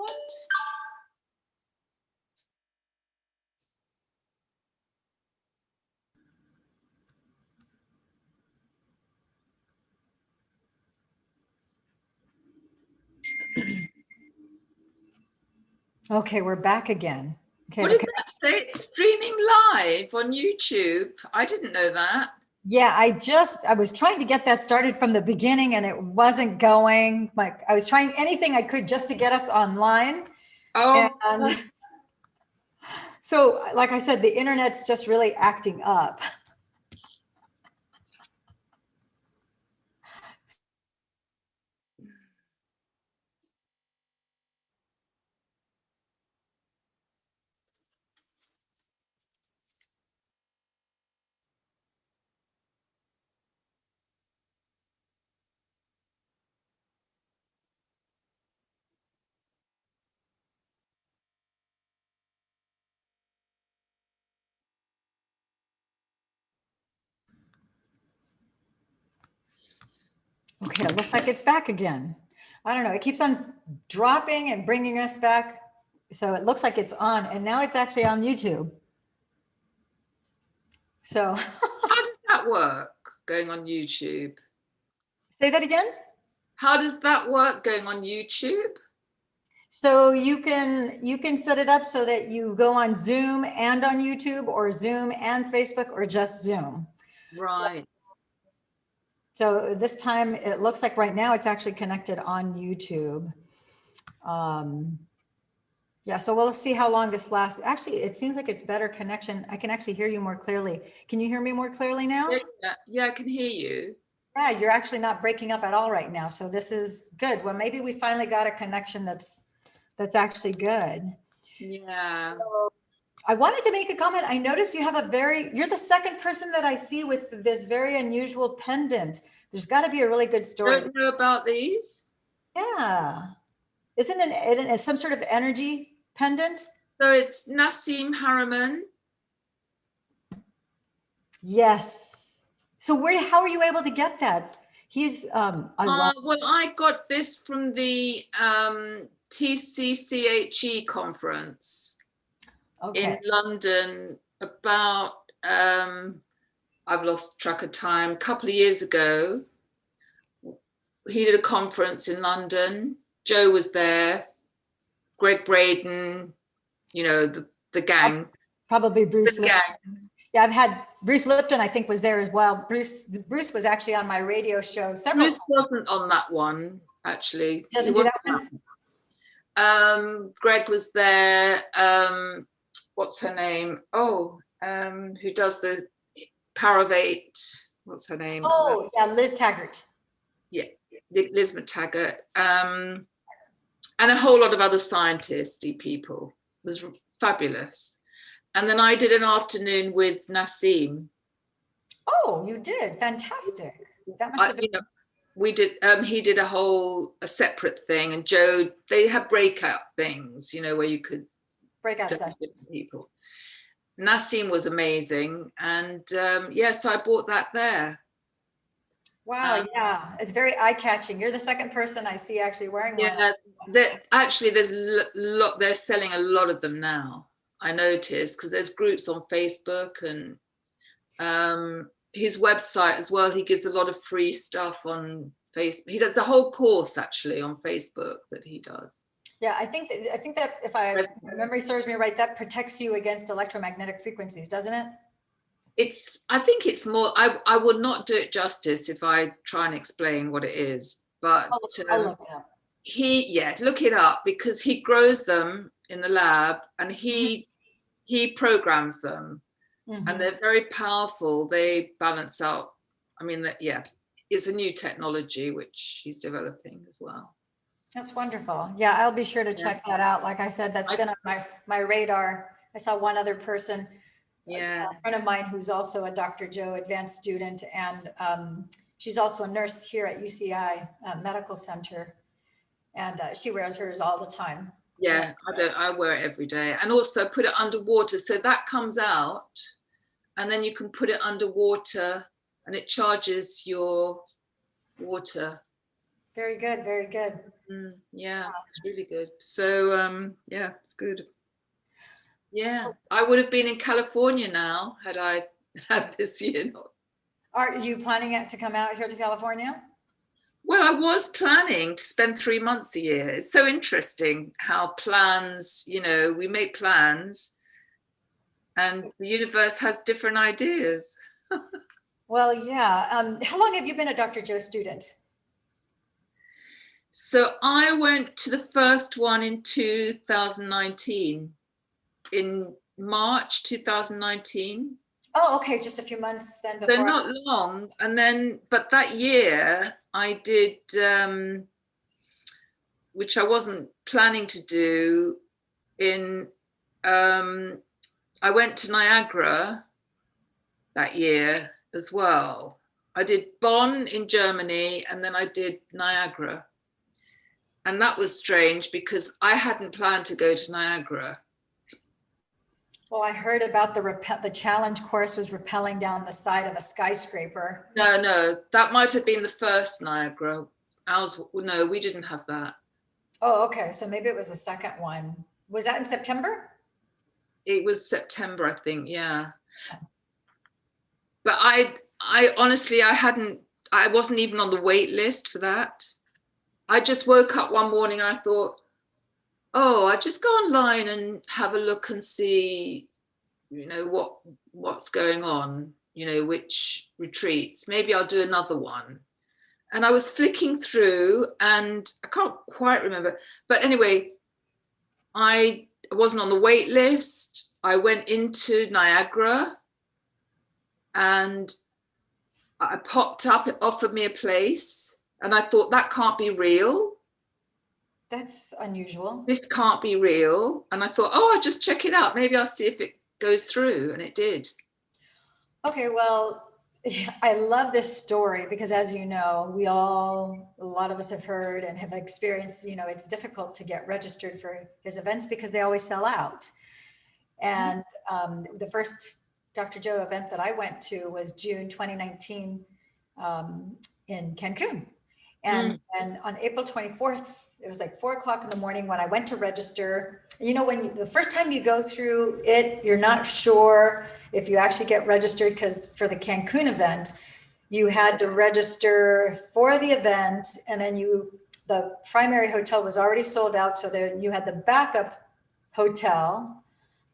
What? Okay, we're back again. Okay, What did that say? It's streaming live on YouTube. I didn't know that. Yeah, I was trying to get that started from the beginning and it wasn't going. Like I was trying anything I could just to get us online. Oh, And so, like I said, the internet's just really acting up. Okay, it looks like it's back again. I don't know. It keeps on dropping and bringing us back. So it looks like it's on, and now it's actually on YouTube. So how does that work going on YouTube? say that again. How does that work going on YouTube? So you can set it up so that you go on Zoom and on YouTube, or Zoom and Facebook, or just Zoom. Right. So this time it looks like right now it's actually connected on YouTube. Yeah, so we'll see how long this lasts. Actually, it seems like it's better connection. I can actually hear you more clearly. Can you hear me more clearly now? Yeah, I can hear you. Yeah, you're actually not breaking up at all right now. So this is good. Well, maybe we finally got a connection that's actually good. Yeah. So I wanted to make a comment. I noticed you have you're the second person that I see with this very unusual pendant. There's got to be a really good story. Don't know about these? Yeah. Isn't it some sort of energy pendant? So it's Nassim Harriman. Yes. So how are you able to get that? He's well, I got this from the TCCHE conference in London about I've lost track of time, a couple of years ago. He did a conference in London. Joe was there, Greg Braden, you know, the gang. Probably Bruce Lipton. Yeah, I've had Bruce Lipton, I think, was there as well. Bruce was actually on my radio show several times. Bruce wasn't on that one, actually. Doesn't do that one? Greg was there. What's her name? Oh, who does the Power of 8? What's her name? Oh, yeah, Liz Taggart. Yeah, Liz Taggart. And a whole lot of other scientisty people. It was fabulous. And then I did an afternoon with Nassim. Oh, you did? Fantastic. That must have been... we did, he did a separate thing, and Joe, they had breakout things, where you could breakout sessions. People. Nassim was amazing. And so I bought that there. Wow, yeah, it's very eye-catching. You're the second person I see actually wearing one. Yeah, actually, they're selling a lot of them now. I noticed, because there's groups on Facebook, and his website as well. He gives a lot of free stuff on Facebook. He does a whole course actually on Facebook that he does. Yeah, I think that if my memory serves me right, that protects you against electromagnetic frequencies, doesn't it? I think it's more, I would not do it justice if I try and explain what it is, but I'll look it up. Look it up, because he grows them in the lab, and he programs them, and they're very powerful. They balance out. I mean, it's a new technology which he's developing as well. That's wonderful. Yeah, I'll be sure to check that out. Like I said, that's been on my radar. I saw one other person, a friend of mine who's also a Dr. Joe advanced student, and she's also a nurse here at UCI Medical Center, and she wears hers all the time. Yeah, I wear it every day, and also put it underwater, so that comes out, and then you can put it underwater, and it charges your water. Very good, very good. Yeah, it's really good. So yeah, it's good. Yeah, I would have been in California now had I had this year. Are you planning to come out here to California? Well, I was planning to spend 3 months a year. It's so interesting how plans, we make plans and the universe has different ideas. Well, yeah. How long have you been a Dr. Joe student? So I went to the first one in 2019, in March 2019. Oh, okay. Just a few months then before. They're not long. And then, but that year I did, which I wasn't planning to do, I went to Niagara that year as well. I did Bonn in Germany and then I did Niagara. And that was strange because I hadn't planned to go to Niagara. Well, I heard about the challenge course was rappelling down the side of a skyscraper. No, that might have been the first Niagara. No, we didn't have that. Oh, okay. So maybe it was the second one. Was that in September? It was September, I think. Yeah. But I honestly, I wasn't even on the wait list for that. I just woke up one morning and I thought, oh, I just go online and have a look and see, what's going on, which retreats. Maybe I'll do another one. And I was flicking through and I can't quite remember. But anyway, I wasn't on the wait list. I went into Niagara and I popped up, it offered me a place. And I thought, that can't be real. That's unusual. This can't be real. And I thought, oh, I'll just check it out. Maybe I'll see if it goes through. And it did. Okay, well, I love this story because, as you know, a lot of us have heard and have experienced, it's difficult to get registered for his events because they always sell out. And the first Dr. Joe event that I went to was June 2019 in Cancun. And on April 24th, it was like 4:00 in the morning when I went to register. When the first time you go through it, you're not sure if you actually get registered, because for the Cancun event, you had to register for the event, and then the primary hotel was already sold out. So then you had the backup hotel.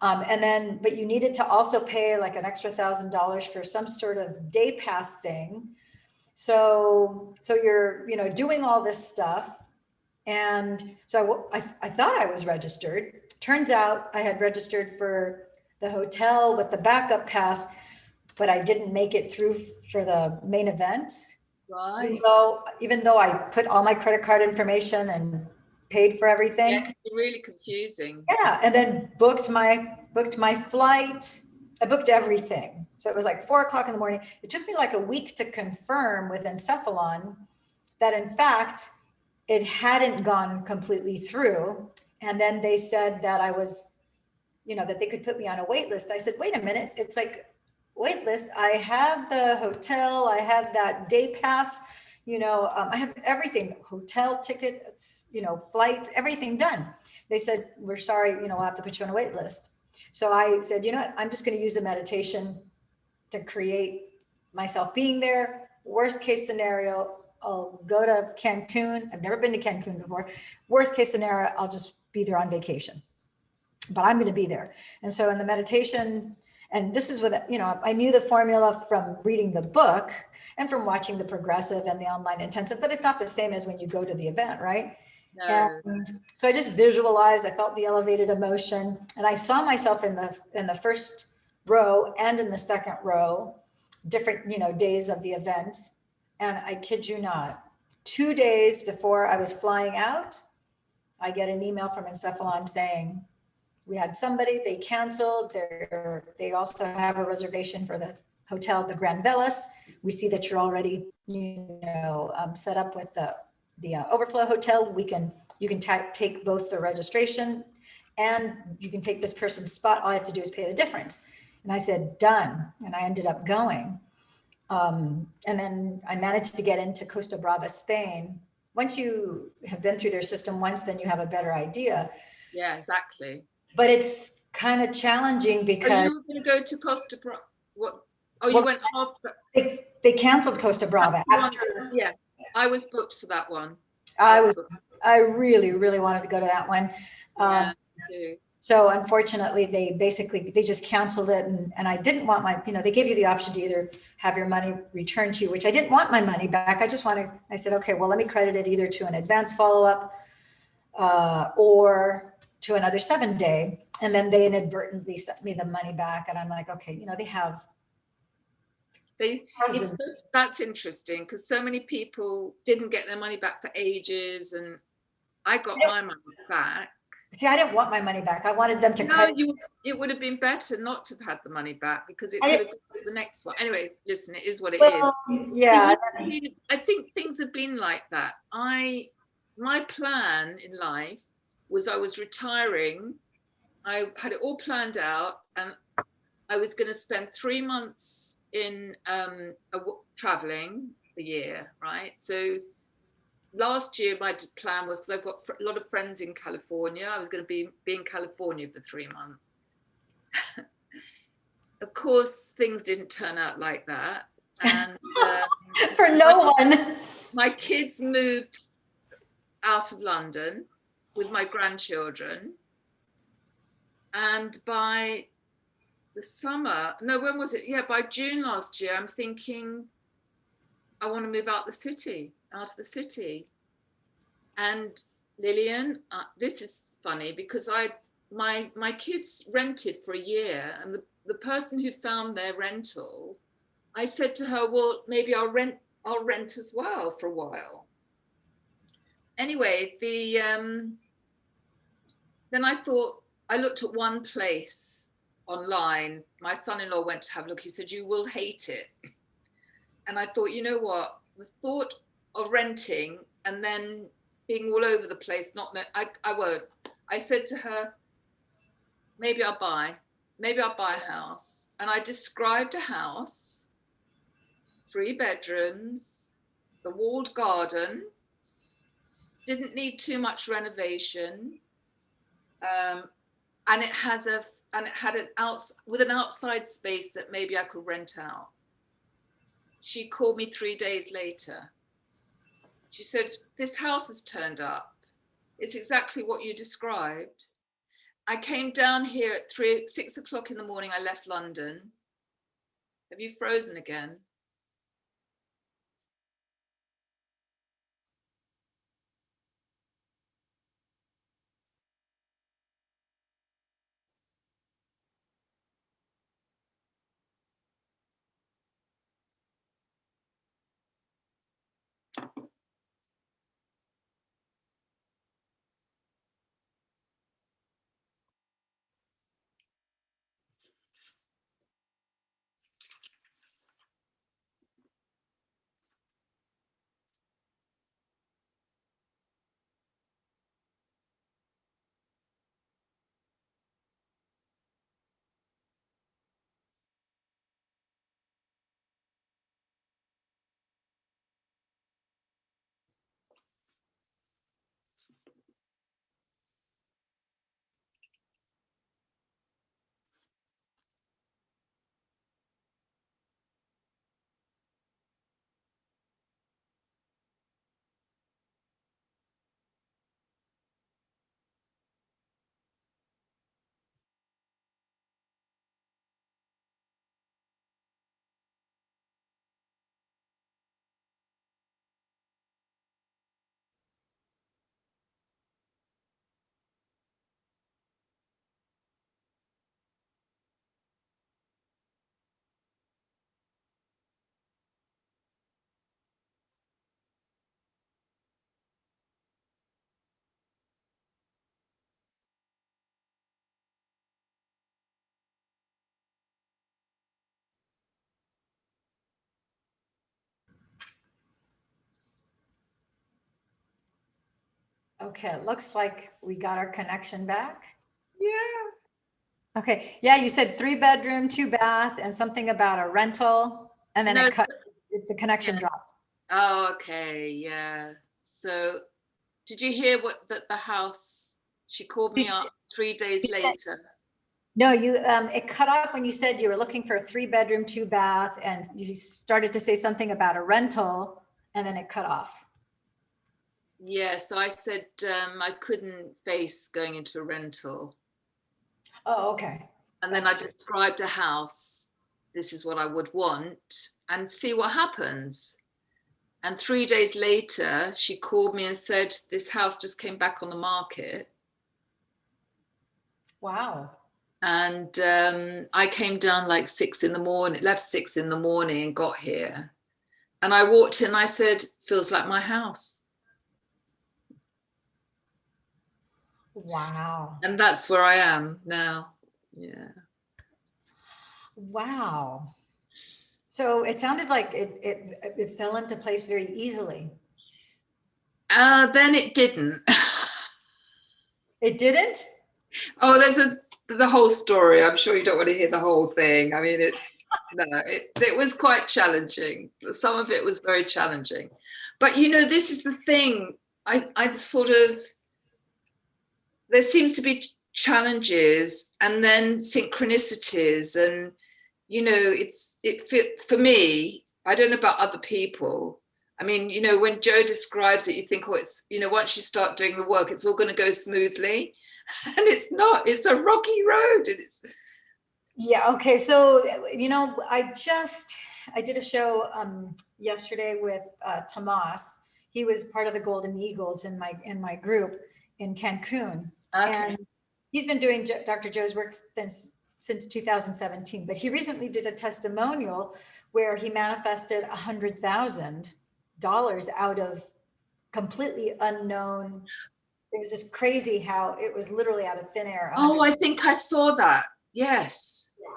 But you needed to also pay like an extra $1,000 for some sort of day pass thing. So you're, doing all this stuff. And so I thought I was registered. Turns out I had registered for the hotel with the backup pass, but I didn't make it through for the main event. Right. Even though I put all my credit card information and paid for everything. Yeah, it's really confusing. Yeah, and then booked my flight. I booked everything. So it was like 4:00 in the morning. It took me like a week to confirm with Encephalon that in fact it hadn't gone completely through. And then they said that I was, that they could put me on a wait list. I said, wait a minute, it's like wait list. I have the hotel, I have that day pass, I have everything, hotel tickets, flights, everything done. They said, we're sorry, we'll have to put you on a wait list. So I said, I'm just going to use a meditation to create myself being there. Worst case scenario, I'll go to Cancun. I've never been to Cancun before. Worst case scenario, I'll just be there on vacation, but I'm going to be there. And so in the meditation, and this is what, I knew the formula from reading the book and from watching the progressive and the online intensive, but it's not the same as when you go to the event, right? No. And so I just visualized, I felt the elevated emotion, and I saw myself in the first row and in the second row, different, days of the event. And I kid you not, 2 days before I was flying out, I get an email from Encephalon saying, we had somebody, they canceled. They also have a reservation for the hotel, the Grand Velas. We see that you're already, set up with the overflow hotel. You can take both the registration and you can take this person's spot. All I have to do is pay the difference. And I said, done. And I ended up going. And then I managed to get into Costa Brava, Spain. once you have been through their system once, then you have a better idea. Yeah, exactly. But it's kind of challenging because. Are you going to go to Costa Brava? What? Oh, you went after. They canceled Costa Brava after. Yeah, I was booked for that one. I really, really wanted to go to that one. Yeah, too. So unfortunately, they just canceled it, and I didn't want my, they gave you the option to either have your money returned to you, which I didn't want my money back. I said, okay, well, let me credit it either to an advance follow-up or to another 7-day. And then they inadvertently sent me the money back. And I'm like, okay, they have. That's interesting because so many people didn't get their money back for ages, and I got my money back. See, I didn't want my money back. I wanted them to credit. It would have been better not to have had the money back because it could have gone to the next one. Anyway, listen, it is what it is. Yeah. I think things have been like that. My plan in life was I was retiring. I had it all planned out, and I was going to spend 3 months in traveling a year, right? So last year my plan was, because I've got a lot of friends in California, I was going to be in California for 3 months. Of course, things didn't turn out like that. And for no one. My kids moved out of London with my grandchildren. And by the summer, no, when was it? Yeah, by June last year, I'm thinking I want to move out of the city. And Lillian, this is funny because my kids rented for a year, and the person who found their rental, I said to her, well, maybe I'll rent as well for a while. Anyway, then I thought, I looked at one place online. My son-in-law went to have a look. He said, you will hate it. And I thought, you know what? The thought of renting and then being all over the place, I won't. I said to her, maybe I'll buy a house. And I described a house, 3 bedrooms, the walled garden, didn't need too much renovation. And it had an outside space that maybe I could rent out. She called me 3 days later. She said, this house has turned up. It's exactly what you described. I came down here at 6 o'clock in the morning. I left London. Have you frozen again? Okay, it looks like we got our connection back. Yeah. Okay, yeah, you said 3 bedroom, 2 bath, and something about a rental, and then the connection dropped. Oh, okay, yeah. So did you hear what the house, she called me up 3 days later. No, it cut off when you said you were looking for a 3-bedroom, 2-bath, and you started to say something about a rental, and then it cut off. Yeah, so I said I couldn't face going into a rental. Oh, okay. And then I described a house. This is what I would want, and see what happens. And 3 days later, she called me and said, this house just came back on the market. Wow. And I came down like 6 in the morning, left 6 in the morning and got here. And I walked in and I said, feels like my house. Wow. And that's where I am now. Yeah. Wow. So it sounded like it fell into place very easily. Then it didn't. It didn't? Oh, there's the whole story. I'm sure you don't want to hear the whole thing. I mean, it was quite challenging. Some of it was very challenging. But, this is the thing. I sort of, there seems to be challenges and then synchronicities. And, for me, I don't know about other people. I mean, when Joe describes it, you think, oh, it's, once you start doing the work, it's all going to go smoothly. And it's not. It's a rocky road. Yeah. Okay. So, I did a show yesterday with Tomas. He was part of the Golden Eagles in my group in Cancun. Okay. And he's been doing Dr. Joe's work since 2017, but he recently did a testimonial where he manifested $100,000 out of completely unknown. It was just crazy how it was literally out of thin air. Oh, I think I saw that. Yes. Yeah.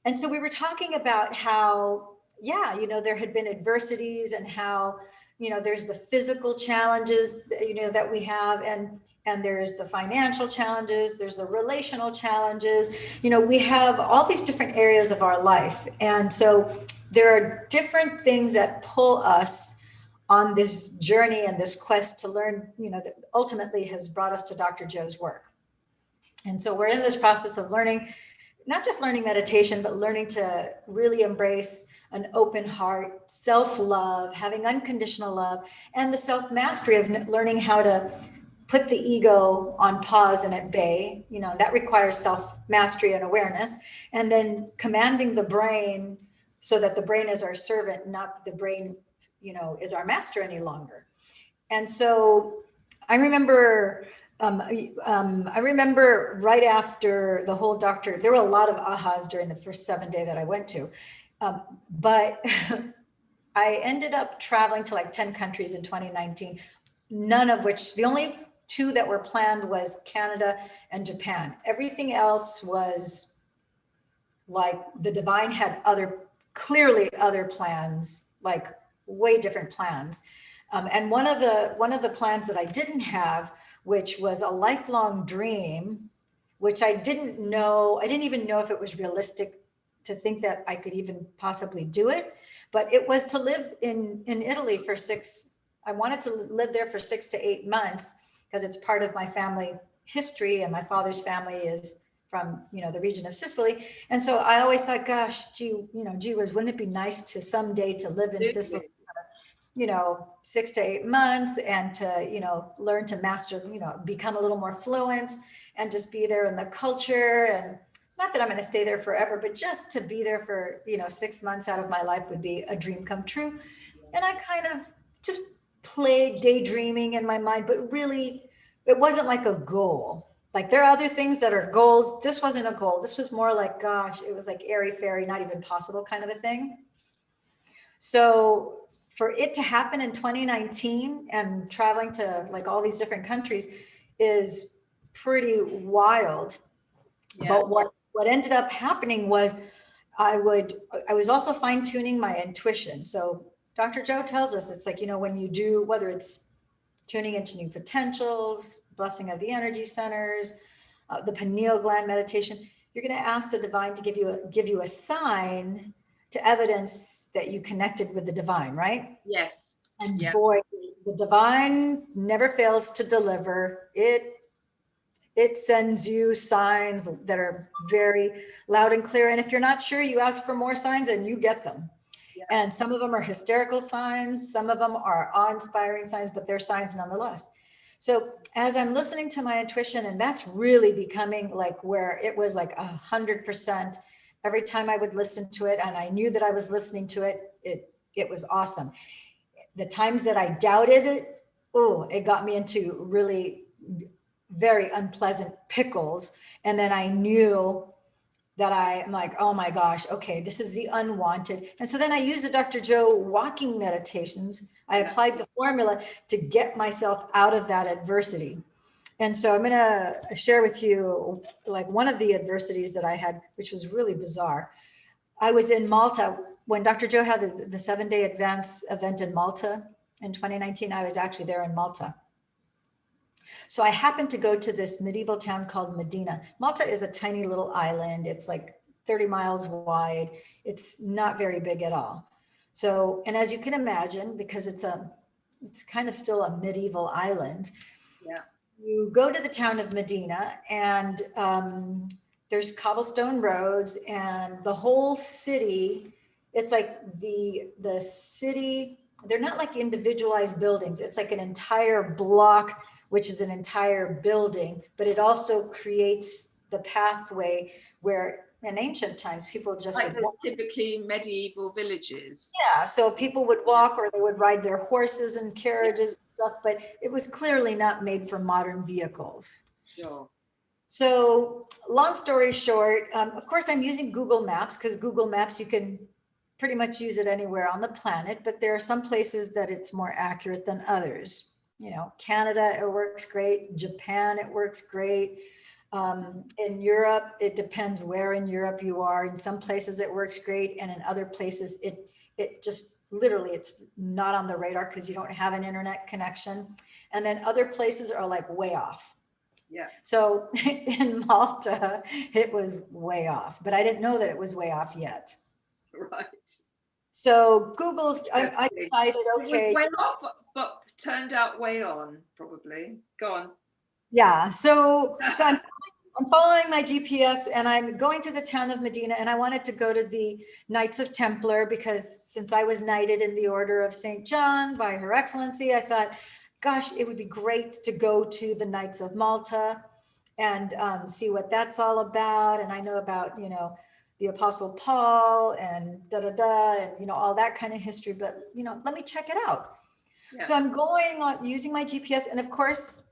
And so we were talking about how, there had been adversities and how, there's the physical challenges, that we have, and there's the financial challenges, there's the relational challenges, we have all these different areas of our life. And so there are different things that pull us on this journey and this quest to learn, that ultimately has brought us to Dr. Joe's work. And so we're in this process of learning, not just learning meditation, but learning to really embrace an open heart, self-love, having unconditional love, and the self-mastery of learning how to put the ego on pause and at bay. That requires self-mastery and awareness, and then commanding the brain so that the brain is our servant, not the brain is our master any longer. And so I remember right after the whole doctor, there were a lot of ahas during the first 7 days that I went to. But I ended up traveling to like 10 countries in 2019, none of which, the only 2 that were planned was Canada and Japan. Everything else was like the divine had clearly other plans, like way different plans. And one of the plans that I didn't have, which was a lifelong dream, which I didn't even know if it was realistic to think that I could even possibly do it, but it was to live in Italy for I wanted to live there for 6 to 8 months because it's part of my family history, and my father's family is from, the region of Sicily. And so I always thought, gosh, wouldn't it be nice to someday to live in Sicily, 6 to 8 months, and to, learn to master, become a little more fluent and just be there in the culture. And not that I'm going to stay there forever, but just to be there for, 6 months out of my life would be a dream come true. And I kind of just played daydreaming in my mind, but really it wasn't like a goal. Like there are other things that are goals. This wasn't a goal. This was more like, gosh, it was like airy fairy, not even possible kind of a thing. So for it to happen in 2019 and traveling to like all these different countries is pretty wild. Yeah. But what ended up happening was I was also fine tuning my intuition. So Dr. Joe tells us it's like, when you do, whether it's tuning into new potentials, blessing of the energy centers, the pineal gland meditation, you're going to ask the divine to give you a sign to evidence that you connected with the divine, right? Yes. And boy, the divine never fails to deliver. It sends you signs that are very loud and clear. And if you're not sure, you ask for more signs and you get them. Yeah. And some of them are hysterical signs. Some of them are awe-inspiring signs, but they're signs nonetheless. So as I'm listening to my intuition, and that's really becoming like where it was like 100% every time I would listen to it, and I knew that I was listening to it, it was awesome. The times that I doubted it, it got me into really very unpleasant pickles. And then I knew that I'm like, oh my gosh, okay, this is the unwanted. And so then I used the Dr. Joe walking meditations. I applied the formula to get myself out of that adversity. And so I'm going to share with you like one of the adversities that I had, which was really bizarre. I was in Malta when Dr. Joe had the 7-day advance event in Malta in 2019. I was actually there in Malta. So I happened to go to this medieval town called Medina. Malta is a tiny little island. It's like 30 miles wide. It's not very big at all. So, and as you can imagine, because it's kind of still a medieval island. Yeah. You go to the town of Medina and there's cobblestone roads and the whole city, it's like the city, they're not like individualized buildings. It's like an entire block, which is an entire building, but it also creates the pathway where in ancient times people just like would walk. Typically medieval villages. Yeah, so people would walk or they would ride their horses and carriages and stuff, but it was clearly not made for modern vehicles. Sure. So long story short, of course I'm using Google Maps because Google Maps, you can pretty much use it anywhere on the planet, but there are some places that it's more accurate than others. You know, Canada, it works great. Japan, it works great. In Europe, it depends where in Europe you are. In some places it works great. And in other places, it just literally, it's not on the radar because you don't have an internet connection. And then other places are like way off. Yeah. So in Malta, it was way off, but I didn't know that it was way off yet. Right. So Google's, I decided, okay. It was way off, but turned out way on, probably. Go on. Yeah, so I'm following my GPS and I'm going to the town of Medina, and I wanted to go to the Knights of Templar because since I was knighted in the Order of St. John by Her Excellency, I thought, gosh, it would be great to go to the Knights of Malta and see what that's all about. And I know about, you know, the Apostle Paul and and, you know, all that kind of history, but, you know, let me check it out. Yeah. So I'm going on using my GPS. And of course,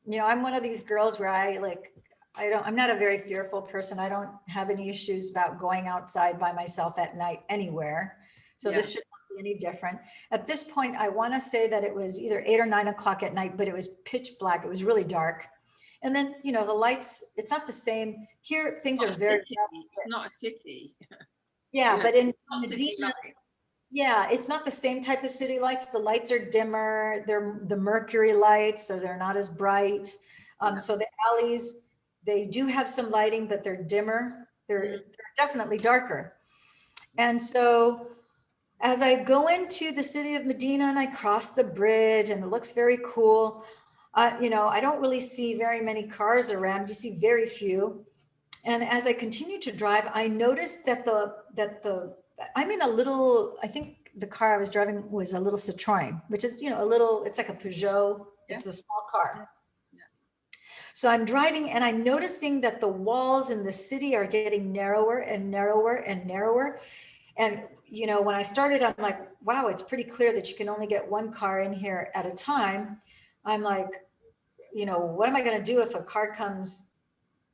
you know, I'm one of these girls where I'm not a very fearful person. I don't have any issues about going outside by myself at night anywhere. So this should not be any different. At this point, I want to say that it was either 8 or 9 o'clock at night, but it was pitch black. It was really dark. And then, you know, the lights, it's not the same. Here, things are very... It's not a city. Yeah, but in Medina, it's not the same type of city lights. The lights are dimmer. They're the mercury lights, so they're not as bright. So the alleys, they do have some lighting, but they're dimmer. They're definitely darker. And so as I go into the city of Medina and I cross the bridge and it looks very cool, you know, I don't really see very many cars around. You see very few. And as I continue to drive, I noticed that I'm in a little, I think the car I was driving was a little Citroen, which is, you know, it's like a Peugeot. Yeah. It's a small car. Yeah. So I'm driving and I'm noticing that the walls in the city are getting narrower and narrower and narrower. And, you know, when I started, I'm like, wow, it's pretty clear that you can only get one car in here at a time. I'm like, you know, what am I going to do if a car comes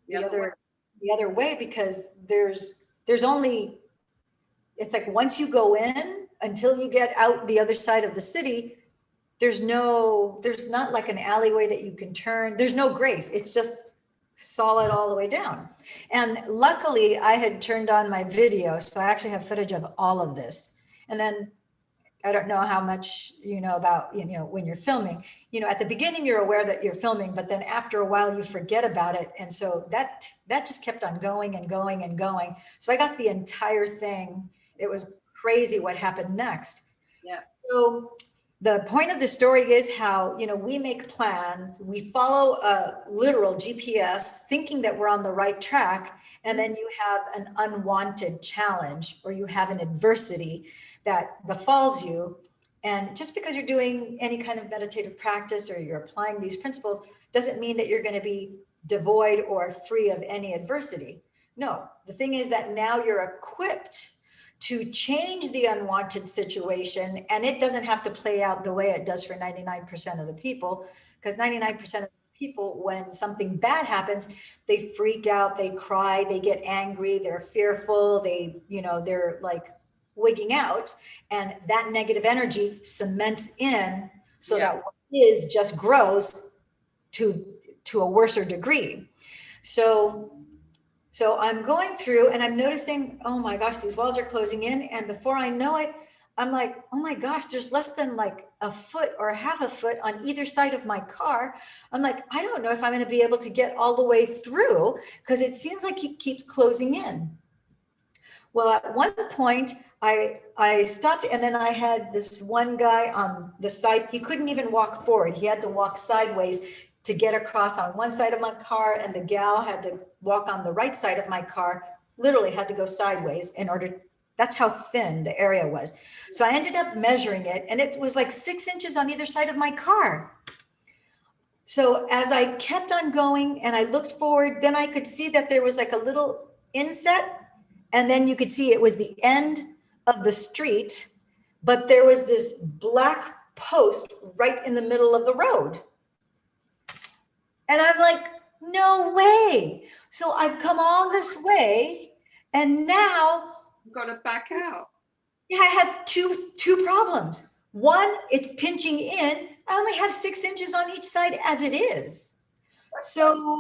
the other way? Because there's only, it's like once you go in until you get out the other side of the city, there's not like an alleyway that you can turn. There's no grace. It's just solid all the way down. And luckily I had turned on my video. So I actually have footage of all of this. And then I don't know how much you know about, you know, when you're filming, you know, at the beginning you're aware that you're filming, but then after a while you forget about it. And so that just kept on going and going and going. So I got the entire thing. It was crazy what happened next. Yeah. So the point of the story is how, you know, we make plans, we follow a literal GPS thinking that we're on the right track, and then you have an unwanted challenge or you have an adversity that befalls you. And just because you're doing any kind of meditative practice or you're applying these principles doesn't mean that you're going to be devoid or free of any adversity. No, the thing is that now you're equipped to change the unwanted situation, and it doesn't have to play out the way it does for 99% of the people, because 99% of the people, when something bad happens, they freak out, they cry, they get angry, they're fearful, they, you know, they're like wigging out, and that negative energy cements in so that what is just grows to a worser degree. So I'm going through and I'm noticing, oh my gosh, these walls are closing in. And before I know it, I'm like, oh my gosh, there's less than like a foot or half a foot on either side of my car. I'm like, I don't know if I'm going to be able to get all the way through because it seems like he keeps closing in. Well, at one point I stopped, and then I had this one guy on the side. He couldn't even walk forward. He had to walk sideways to get across on one side of my car, and the gal had to walk on the right side of my car, literally had to go sideways in order. That's how thin the area was. So I ended up measuring it, and it was like 6 inches on either side of my car. So as I kept on going and I looked forward, then I could see that there was like a little inset, and then you could see it was the end of the street, but there was this black post right in the middle of the road. And I'm like, no way. So I've come all this way, and now you've got to back out. Yeah, I have two problems. One, it's pinching in. I only have 6 inches on each side as it is. So,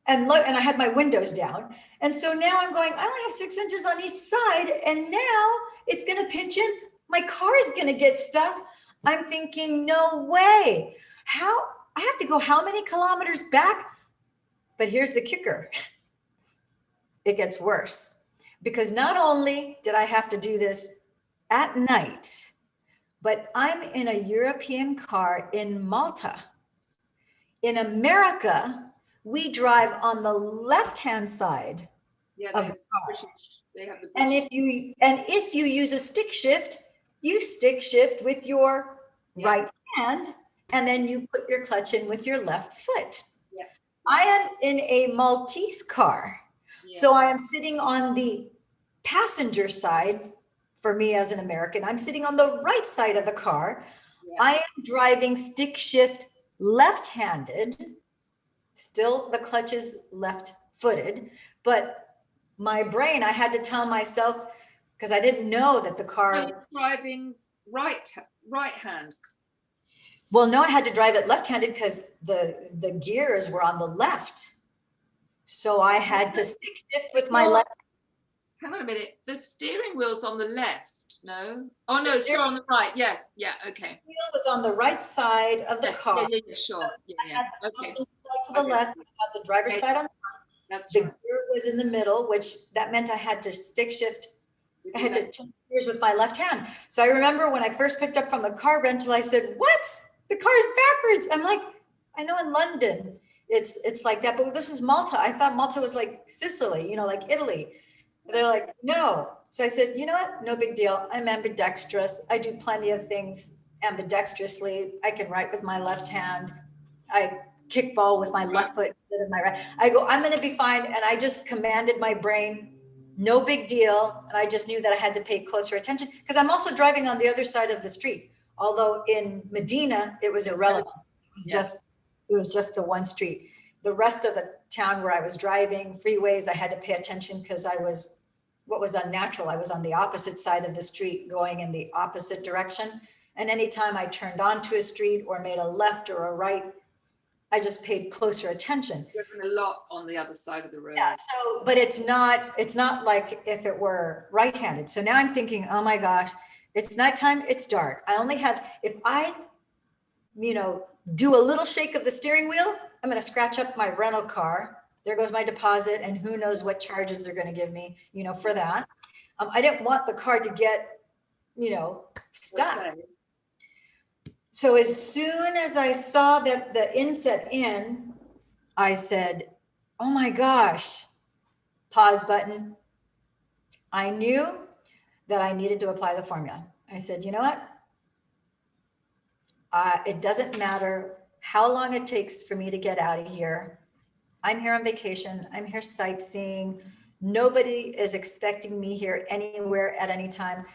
and look, and I had my windows down. And so now I'm going, I only have 6 inches on each side, and now it's going to pinch in. My car is going to get stuck. I'm thinking, no way. How? I have to go how many kilometers back? But here's the kicker. It gets worse, because not only did I have to do this at night, but I'm in a European car in Malta. In America, we drive on the left-hand side of the car. And if you use a stick shift, you stick shift with your right hand, and then you put your clutch in with your left foot. Yeah. I am in a Maltese car. Yeah. So I am sitting on the passenger side. For me as an American, I'm sitting on the right side of the car. Yeah. I am driving stick shift left-handed. Still, the clutch is left-footed, but my brain, I had to tell myself, because I didn't know that the car. I was driving right hand. Well, no, I had to drive it left-handed because the gears were on the left. So I had to stick shift with my left. Hang on a minute. The steering wheel's on the left, no? Oh, no, sorry, on the right. Yeah, okay. The wheel was on the right side of the car. Yeah, sure. Yeah. Okay. To the left, I had the driver's side on the front. That's the right. gear was in the middle, which that meant I had to stick shift. I had to change gears with my left hand. So I remember when I first picked up from the car rental, I said, what? The car's backwards. I'm like, I know in London, it's like that, but this is Malta. I thought Malta was like Sicily, like Italy. They're like, no. So I said, you know what? No big deal. I'm ambidextrous. I do plenty of things ambidextrously. I can write with my left hand. I kickball with my left foot instead of my right. I go, I'm going to be fine. And I just commanded my brain, no big deal. And I just knew that I had to pay closer attention because I'm also driving on the other side of the street. Although in Medina, it was irrelevant. It was just the one street. The rest of the town where I was driving, freeways, I had to pay attention because what was unnatural, I was on the opposite side of the street going in the opposite direction. And anytime I turned onto a street or made a left or a right, I just paid closer attention. Driven a lot on the other side of the road. Yeah, but it's not like if it were right-handed. So now I'm thinking, oh my gosh, it's nighttime, it's dark. I only have, if I, do a little shake of the steering wheel, I'm going to scratch up my rental car. There goes my deposit, and who knows what charges they're going to give me, for that. I didn't want the car to get, stuck. Okay. So as soon as I saw that the inset in, I said, oh my gosh, pause button. I knew that I needed to apply the formula. I said, you know what? It doesn't matter how long it takes for me to get out of here. I'm here on vacation. I'm here sightseeing. Nobody is expecting me here anywhere at any time.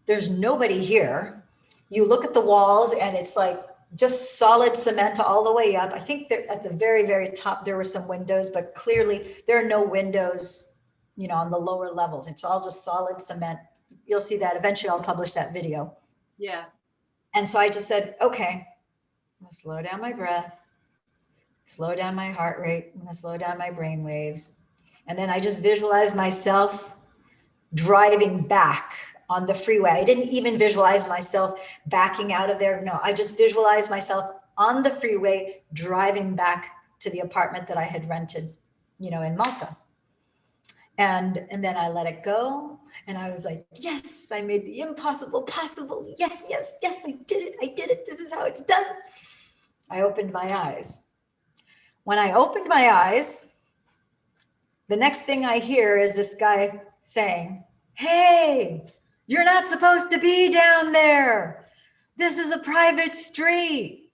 There's nobody here. You look at the walls and it's like just solid cement all the way up. I think that at the very, very top, there were some windows, but clearly there are no windows, you know, on the lower levels. It's all just solid cement. You'll see that eventually. I'll publish that video. Yeah. And so I just said, okay, I'm gonna slow down my breath, slow down my heart rate. I'm gonna slow down my brain waves. And then I just visualized myself driving back on the freeway. I didn't even visualize myself backing out of there. No, I just visualized myself on the freeway driving back to the apartment that I had rented, you know, in Malta. And then I let it go. And I was like, yes, I made the impossible possible. Yes, yes, yes, I did it. I did it. This is how it's done. I opened my eyes. When I opened my eyes, the next thing I hear is this guy saying, hey, you're not supposed to be down there. This is a private street.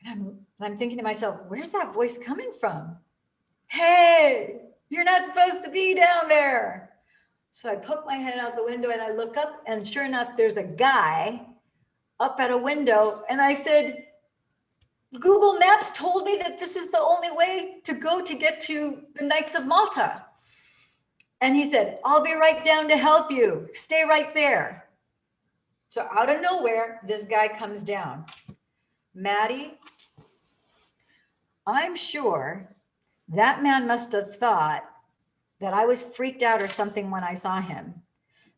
And I'm thinking to myself, where's that voice coming from? Hey, you're not supposed to be down there. So I poke my head out the window and I look up, and sure enough, there's a guy up at a window. And I said, Google Maps told me that this is the only way to go to get to the Knights of Malta. And he said, I'll be right down to help you. Stay right there. So out of nowhere, this guy comes down. Mattie, I'm sure that man must have thought that I was freaked out or something when I saw him,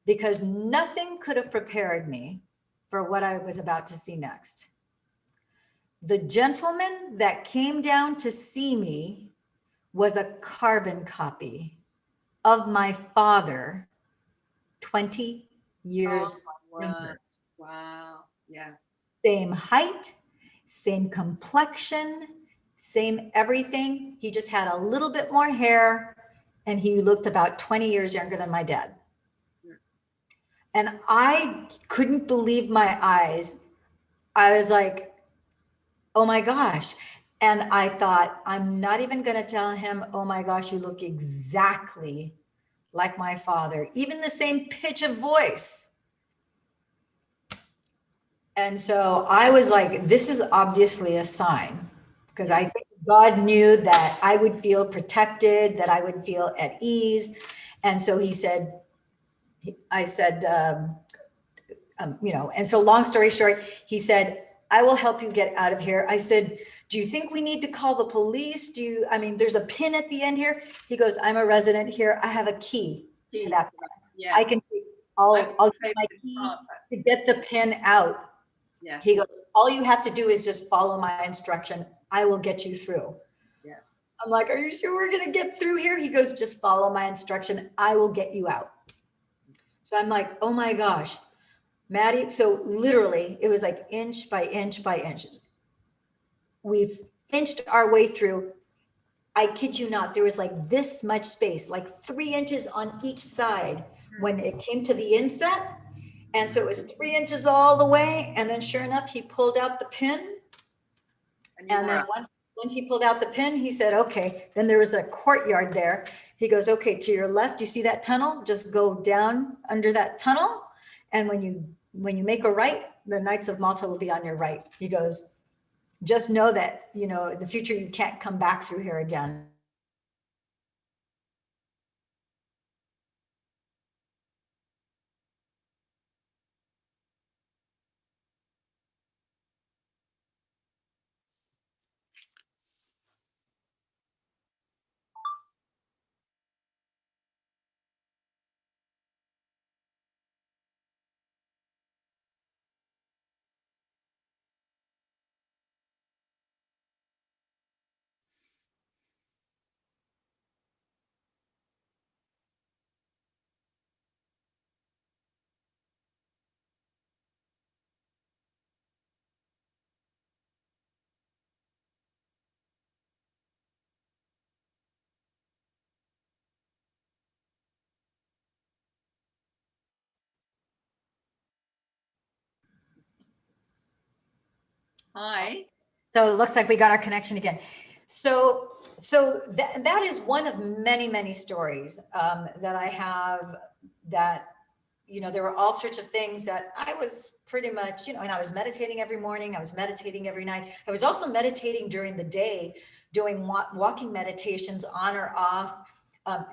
because nothing could have prepared me for what I was about to see next. The gentleman that came down to see me was a carbon copy of my father 20 years younger. Wow. Yeah. Same height, same complexion, same everything. He just had a little bit more hair and he looked about 20 years younger than my dad. And I couldn't believe my eyes. I was like, oh my gosh. And I thought, I'm not even going to tell him, oh my gosh, you look exactly like my father, even the same pitch of voice. And so I was like, this is obviously a sign, because I think God knew that I would feel protected, that I would feel at ease. And so he said, I said, you know, and so long story short, he said, I will help you get out of here. I said, do you think we need to call the police? I mean, there's a pin at the end here. He goes, I'm a resident here. I have a key to that pin. Yeah. I can, I'll get my key to get the pin out. Yeah. He goes, all you have to do is just follow my instruction. I will get you through. Yeah. I'm like, are you sure we're going to get through here? He goes, just follow my instruction. I will get you out. So I'm like, oh my gosh, Mattie. So literally it was like inch by inch by inch. We've inched our way through. I kid you not, there was like this much space, like 3 inches on each side when it came to the inset. And so it was 3 inches all the way. And then sure enough, he pulled out the pin. And then once he pulled out the pin, he said, okay, then there was a courtyard there. He goes, okay, to your left, you see that tunnel? Just go down under that tunnel. And when you make a right, the Knights of Malta will be on your right. He goes, just know that, you know, in the future, you can't come back through here again. Hi. So it looks like we got our connection again. So that is one of many, many stories that I have that, there were all sorts of things that I was pretty much, and I was meditating every morning. I was meditating every night. I was also meditating during the day, doing walking meditations on or off,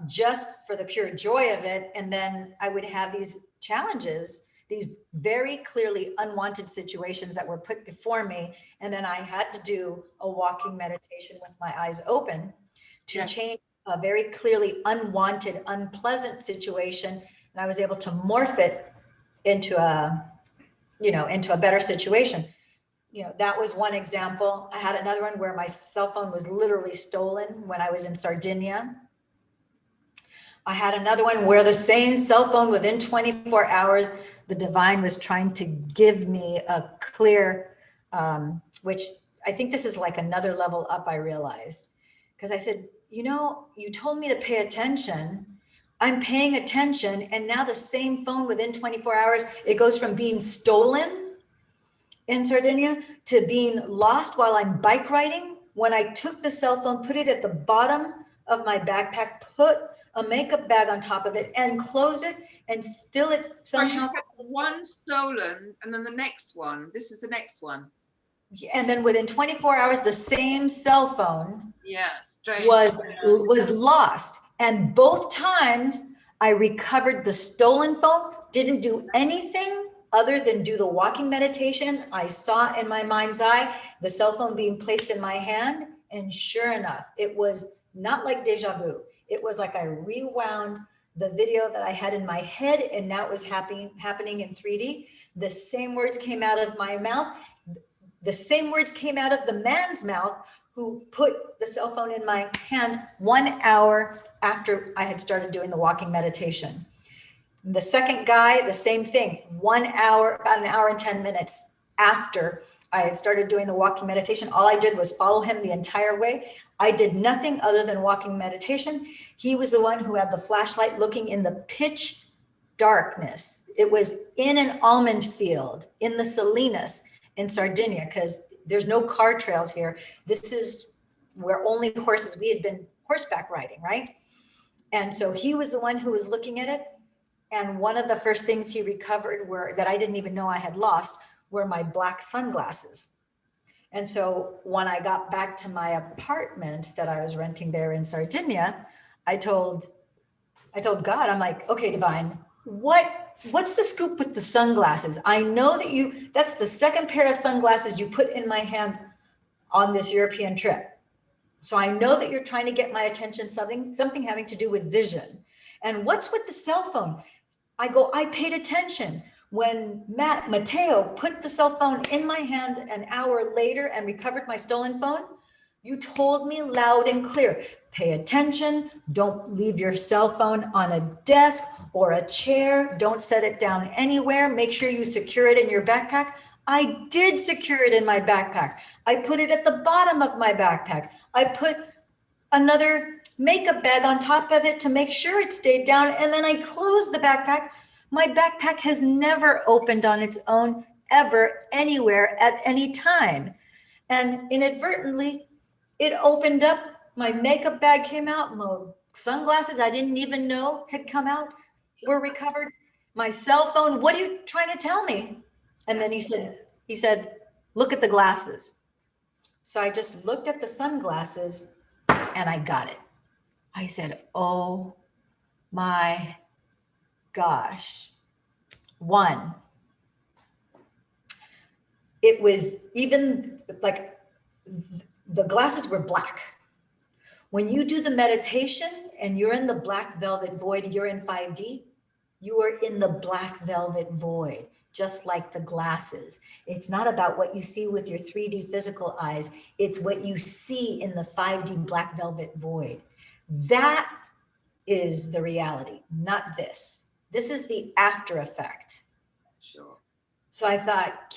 just for the pure joy of it. And then I would have these challenges, these very clearly unwanted situations that were put before me. And then I had to do a walking meditation with my eyes open to change a very clearly unwanted, unpleasant situation. And I was able to morph it into a better situation. That was one example. I had another one where my cell phone was literally stolen when I was in Sardinia. I had another one where the same cell phone, within 24 hours, the divine was trying to give me a clear, which I think this is like another level up, I realized. Because I said, you told me to pay attention. I'm paying attention. And now the same phone within 24 hours, it goes from being stolen in Sardinia to being lost while I'm bike riding. When I took the cell phone, put it at the bottom of my backpack, put a makeup bag on top of it and close it, and still it somehow. One stolen and then the next one. This is the next one. And then within 24 hours, the same cell phone strange. was lost. And both times I recovered the stolen phone, didn't do anything other than do the walking meditation. I saw in my mind's eye the cell phone being placed in my hand. And sure enough, it was not like deja vu. It was like I rewound the video that I had in my head, and now it was happening in 3D. The same words came out of my mouth. The same words came out of the man's mouth who put the cell phone in my hand 1 hour after I had started doing the walking meditation. The second guy, the same thing, 1 hour, about an hour and 10 minutes after I had started doing the walking meditation. All I did was follow him the entire way. I did nothing other than walking meditation. He was the one who had the flashlight looking in the pitch darkness. It was in an almond field in the Salinas in Sardinia, because there's no car trails here. This is where only horses, we had been horseback riding, right? And so he was the one who was looking at it. And one of the first things he recovered that I didn't even know I had lost were my black sunglasses. And so when I got back to my apartment that I was renting there in Sardinia, I told God, I'm like, okay, divine, what's the scoop with the sunglasses? I know that that's the second pair of sunglasses you put in my hand on this European trip. So I know that you're trying to get my attention, something having to do with vision. And what's with the cell phone? I paid attention. When Matteo put the cell phone in my hand an hour later and recovered my stolen phone, you told me loud and clear, pay attention. Don't leave your cell phone on a desk or a chair. Don't set it down anywhere. Make sure you secure it in your backpack. I did secure it in my backpack. I put it at the bottom of my backpack. I put another makeup bag on top of it to make sure it stayed down. And then I closed the backpack. My backpack has never opened on its own, ever, anywhere, at any time. And inadvertently, it opened up. My makeup bag came out. My sunglasses I didn't even know had come out were recovered. My cell phone. What are you trying to tell me? And then he said, look at the glasses. So I just looked at the sunglasses and I got it. I said, oh my gosh. One, it was even like the glasses were black. When you do the meditation and you're in the black velvet void, you're in 5D, you are in the black velvet void, just like the glasses. It's not about what you see with your 3D physical eyes. It's what you see in the 5D black velvet void. That is the reality, not this. This is the after effect. Sure. So I thought,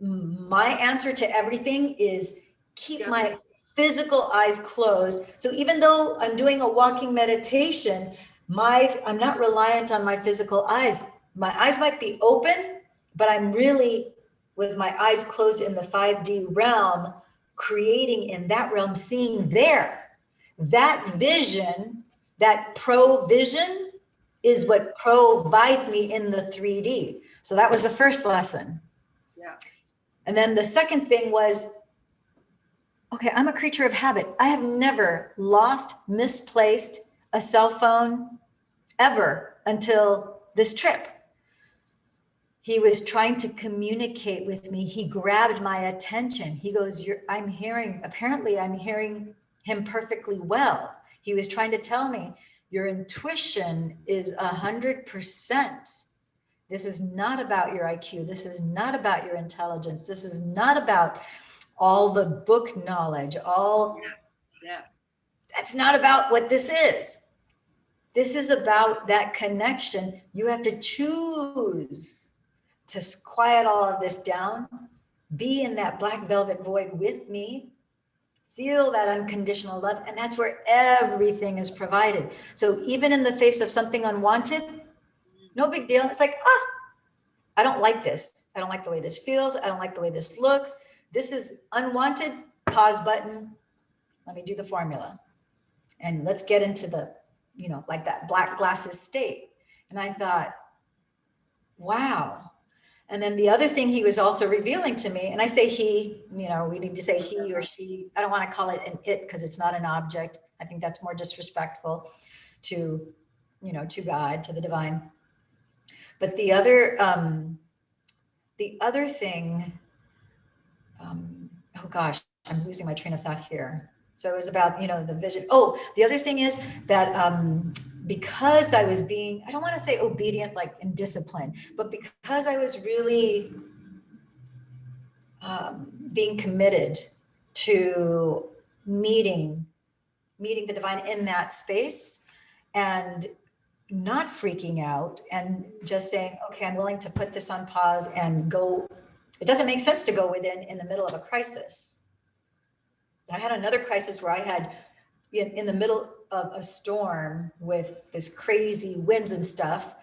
my answer to everything is keep my physical eyes closed. So even though I'm doing a walking meditation, I'm not reliant on my physical eyes. My eyes might be open, but I'm really with my eyes closed in the 5D realm, creating in that realm, seeing there. That vision, that provision is what provides me in the 3D. So that was the first lesson. Yeah. And then the second thing was, okay, I'm a creature of habit. I have never lost, misplaced a cell phone ever until this trip. He was trying to communicate with me. He grabbed my attention. He goes, apparently I'm hearing him perfectly well. He was trying to tell me, your intuition is 100%. This is not about your IQ. This is not about your intelligence. This is not about all the book knowledge, That's not about what this is. This is about that connection. You have to choose to quiet all of this down, be in that black velvet void with me, feel that unconditional love. And that's where everything is provided. So even in the face of something unwanted, no big deal. It's like, I don't like this. I don't like the way this feels. I don't like the way this looks. This is unwanted. Pause button. Let me do the formula. And let's get into the, like that black glasses state. And I thought, wow. And then the other thing he was also revealing to me, and I say he, we need to say he or she. I don't want to call it an it because it's not an object. I think that's more disrespectful to, to God, to the divine. But the other thing, oh gosh, I'm losing my train of thought here. So it was about, the vision. Oh, the other thing is that because I was being, I don't want to say obedient, like in discipline, but because I was really being committed to meeting the divine in that space and not freaking out and just saying, okay, I'm willing to put this on pause and go. It doesn't make sense to go within in the middle of a crisis. I had another crisis where I had in the middle of a storm with this crazy winds and stuff.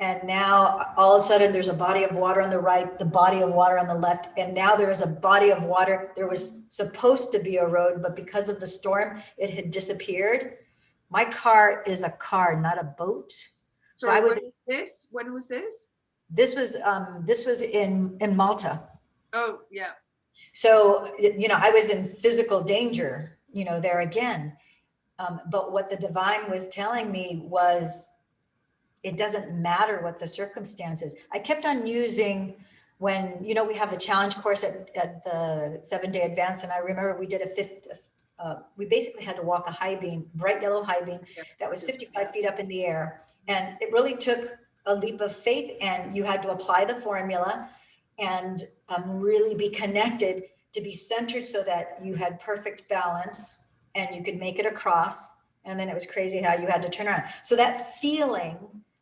And now all of a sudden there's a body of water on the right, the body of water on the left. And now there is a body of water. There was supposed to be a road, but because of the storm, it had disappeared. My car is a car, not a boat. So I was, when was this? This was in Malta. Oh, yeah. So, I was in physical danger, there again. But what the divine was telling me was, it doesn't matter what the circumstances. I kept on using when, we have the challenge course at the 7-day advance. And I remember we did we basically had to walk a high beam, bright yellow high beam that was 55 feet up in the air. And it really took a leap of faith, and you had to apply the formula and really be connected to be centered so that you had perfect balance and you could make it across. And then it was crazy how you had to turn around. So that feeling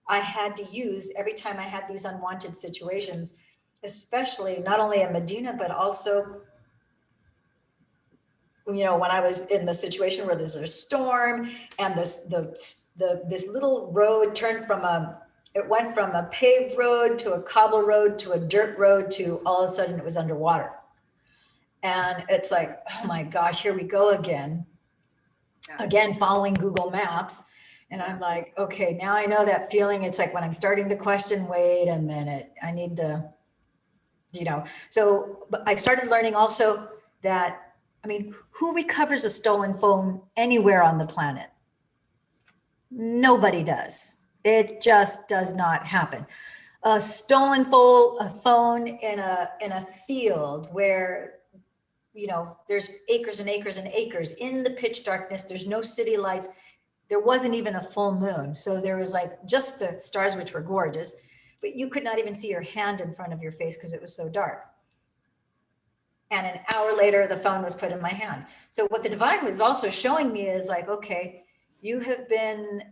I had to use every time I had these unwanted situations, especially not only in Medina, but also, when I was in the situation where there's a storm and this little road it went from a paved road to a cobble road to a dirt road to all of a sudden it was underwater. And it's like, oh my gosh, here we go again. Again, following Google Maps. And I'm like, okay, now I know that feeling. It's like when I'm starting to question, wait a minute, I need to, so but I started learning also that, who recovers a stolen phone anywhere on the planet? Nobody does. It just does not happen. A stolen phone in a field where, there's acres and acres and acres in the pitch darkness. There's no city lights. There wasn't even a full moon. So there was like just the stars, which were gorgeous, but you could not even see your hand in front of your face because it was so dark. And an hour later, the phone was put in my hand. So what the divine was also showing me is like, okay, you have been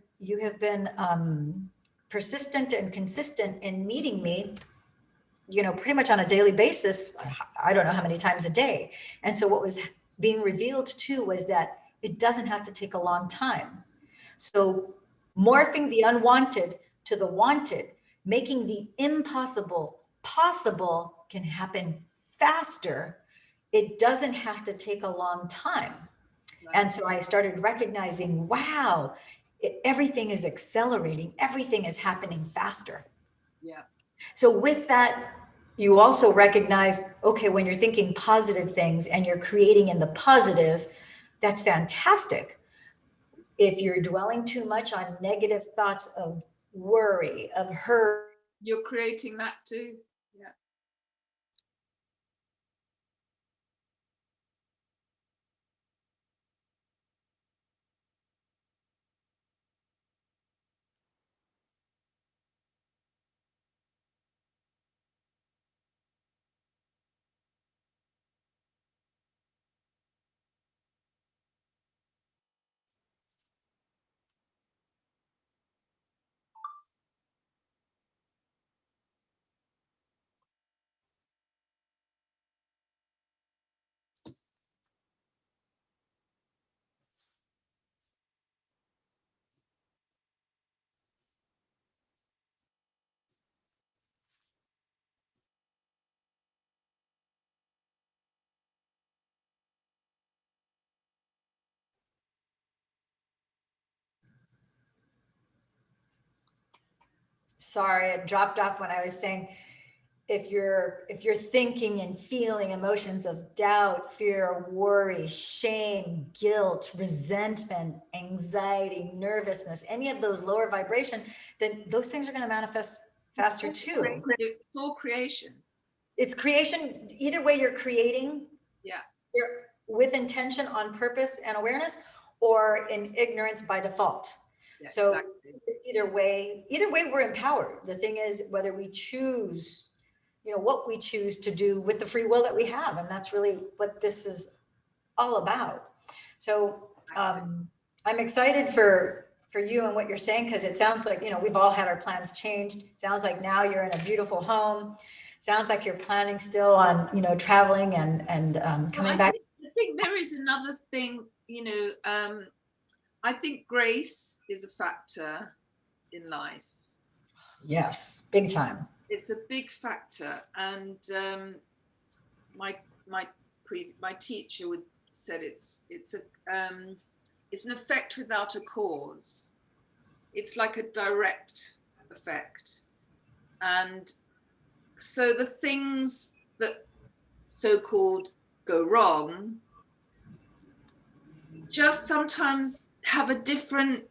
persistent and consistent in meeting me, pretty much on a daily basis. I don't know how many times a day. And so what was being revealed too was that it doesn't have to take a long time. So morphing the unwanted to the wanted, making the impossible possible can happen faster. It doesn't have to take a long time. And so I started recognizing, wow, everything is accelerating. Everything is happening faster. Yeah. So with that, you also recognize, okay, when you're thinking positive things and you're creating in the positive, that's fantastic. If you're dwelling too much on negative thoughts of worry, of hurt, you're creating that too. Yeah. sorry, it dropped off when I was saying, if you're thinking and feeling emotions of doubt, fear, worry, shame, guilt, resentment, anxiety, nervousness, any of those lower vibration, then those things are going to manifest faster too. It's all creation. It's creation. Either way, you're creating. Yeah. You're with intention, on purpose and awareness, or in ignorance by default. Yeah, so exactly. either way we're empowered. The thing is whether we choose, what we choose to do with the free will that we have. And that's really what this is all about. So I'm excited for you and what you're saying, because it sounds like, we've all had our plans changed. It sounds like now you're in a beautiful home. Sounds like you're planning still on, traveling and coming back. I think there is another thing, I think grace is a factor in life. Yes, big time. It's a big factor. And my teacher said it's an effect without a cause. It's like a direct effect. And so the things that so-called go wrong just sometimes have a different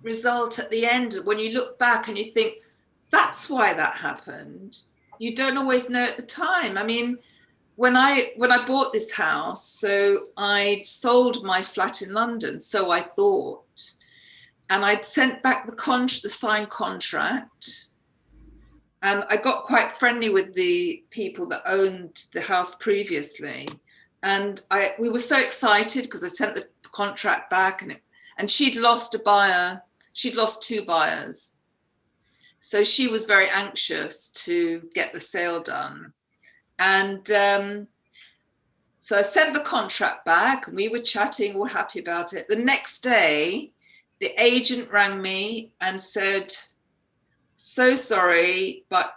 result at the end. When you look back and you think, that's why that happened. You don't always know at the time. I mean, when I bought this house, so I'd sold my flat in London, so I thought, and I'd sent back the signed contract. And I got quite friendly with the people that owned the house previously. And we were so excited because I sent the contract back, and she'd lost a buyer. She'd lost 2 buyers. So she was very anxious to get the sale done. And so I sent the contract back, and we were chatting, all happy about it. The next day, the agent rang me and said, so sorry, but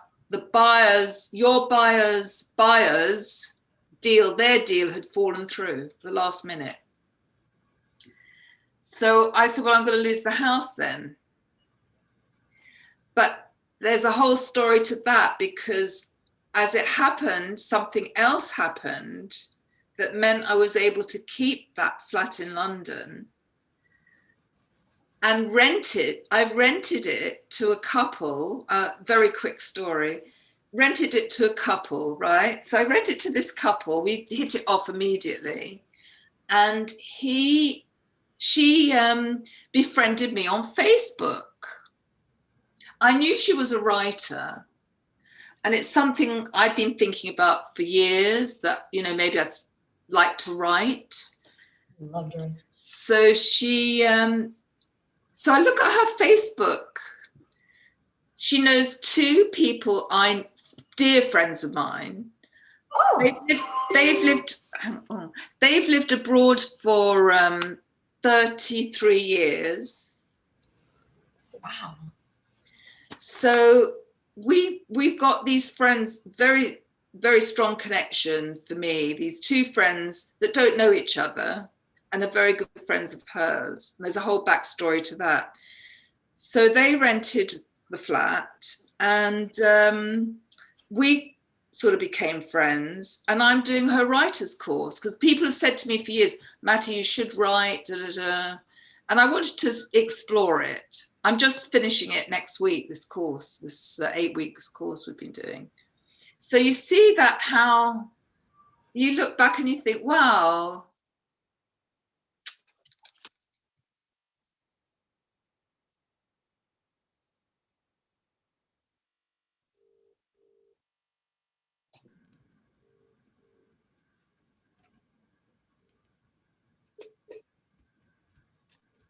your buyers deal, their deal had fallen through the last minute. So I said, well, I'm going to lose the house then. But there's a whole story to that, because as it happened, something else happened that meant I was able to keep that flat in London and I've rented it to a couple, very quick story, rented it to a couple, right? So I rented to this couple, we hit it off immediately. And she befriended me on Facebook. I knew she was a writer, and it's something I'd been thinking about for years, that, maybe I'd like to write. Loved her. So so I look at her Facebook. She knows 2 people, dear friends of mine. Oh. They've lived abroad for 33 years. Wow. So we've got these friends, very, very strong connection for me, these two friends that don't know each other and are very good friends of hers. And there's a whole backstory to that. So they rented the flat, and we sort of became friends. And I'm doing her writer's course because people have said to me for years, Mattie, you should write, da, da, da. And I wanted to explore it. I'm just finishing it next week, this course, this 8 weeks course we've been doing. So you see that how you look back and you think, wow.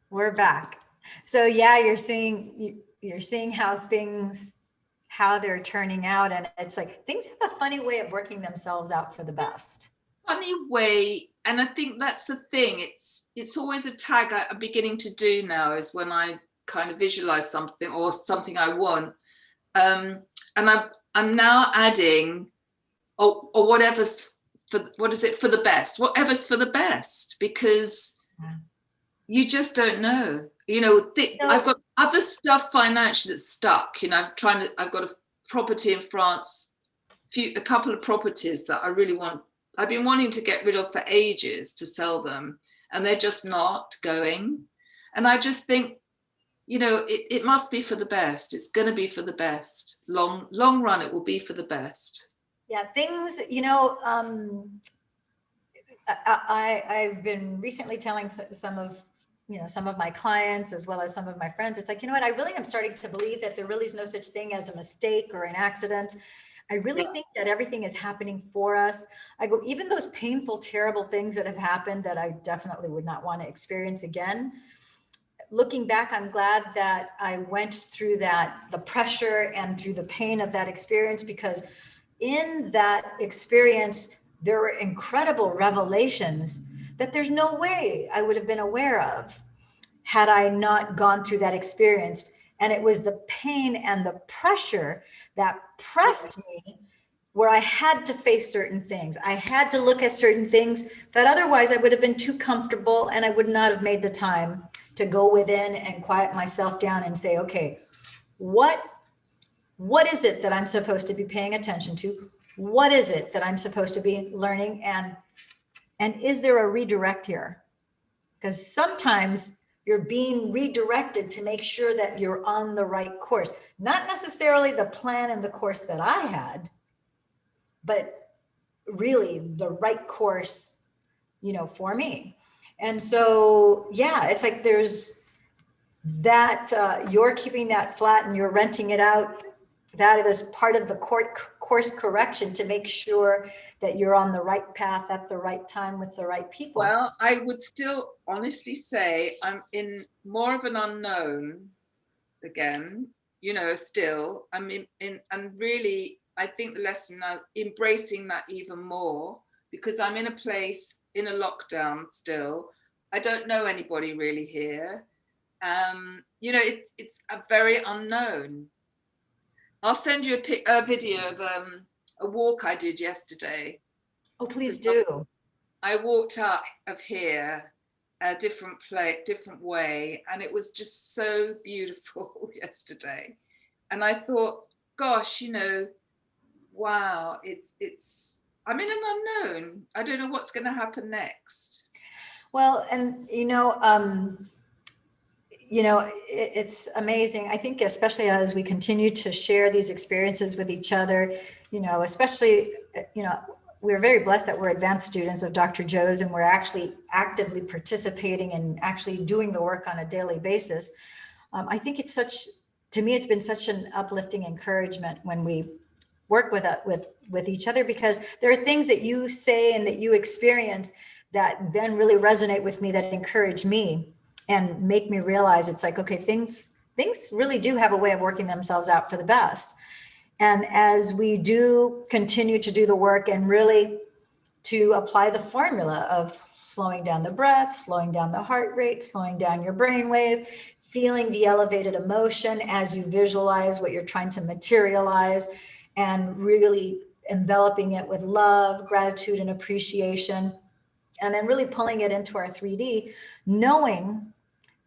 We're back. So yeah, you're seeing how they're turning out, and it's like things have a funny way of working themselves out for the best. Funny way, and I think that's the thing. It's always a tag I'm beginning to do now, is when I kind of visualize something or something I want, and I'm now adding, or whatever's for, what is it, for the best, whatever's for the best, because you just don't know. You know, I've got other stuff financially that's stuck. You know, I've got a property in France, a couple of properties that I really want. I've been wanting to get rid of for ages, to sell them, and they're just not going. And I just think, you know, it must be for the best. It's going to be for the best. Long run, it will be for the best. Yeah, things, you know, I've been recently telling some of my clients, as well as some of my friends, it's like, you know what, I really am starting to believe that there really is no such thing as a mistake or an accident. I really think that everything is happening for us. I go, even those painful, terrible things that have happened that I definitely would not want to experience again. Looking back, I'm glad that I went through the pressure and through the pain of that experience, because in that experience, there were incredible revelations that there's no way I would have been aware of had I not gone through that experience. And it was the pain and the pressure that pressed me, where I had to face certain things. I had to look at certain things that otherwise I would have been too comfortable, and I would not have made the time to go within and quiet myself down and say, okay, what is it that I'm supposed to be paying attention to? What is it that I'm supposed to be learning? And is there a redirect here? Because sometimes you're being redirected to make sure that you're on the right course. Not necessarily the plan and the course that I had, but really the right course, you know, for me. And so, yeah, it's like there's that, you're keeping that flat and you're renting it out. That was part of the course correction to make sure that you're on the right path at the right time with the right people. Well, I would still honestly say I'm in more of an unknown again, you know, still. I'm in and really, I think the lesson now, embracing that even more, because I'm in a place in a lockdown still. I don't know anybody really here. You know, it's a very unknown. I'll send you a video of a walk I did yesterday. Oh, please do. I walked out of here a different way, and it was just so beautiful yesterday. And I thought, gosh, you know, wow, it's I'm in an unknown. I don't know what's going to happen next. Well, and it's amazing. I think especially as we continue to share these experiences with each other, you know, especially, you know, we're very blessed that we're advanced students of Dr. Joe's, and we're actually actively participating and actually doing the work on a daily basis. I think to me, it's been such an uplifting encouragement when we work with each other, because there are things that you say and that you experience that then really resonate with me, that encourage me and make me realize it's like, okay, things really do have a way of working themselves out for the best. And as we do continue to do the work and really to apply the formula of slowing down the breath, slowing down the heart rate, slowing down your brain waves, feeling the elevated emotion as you visualize what you're trying to materialize, and really enveloping it with love, gratitude, and appreciation. And then really pulling it into our 3D, knowing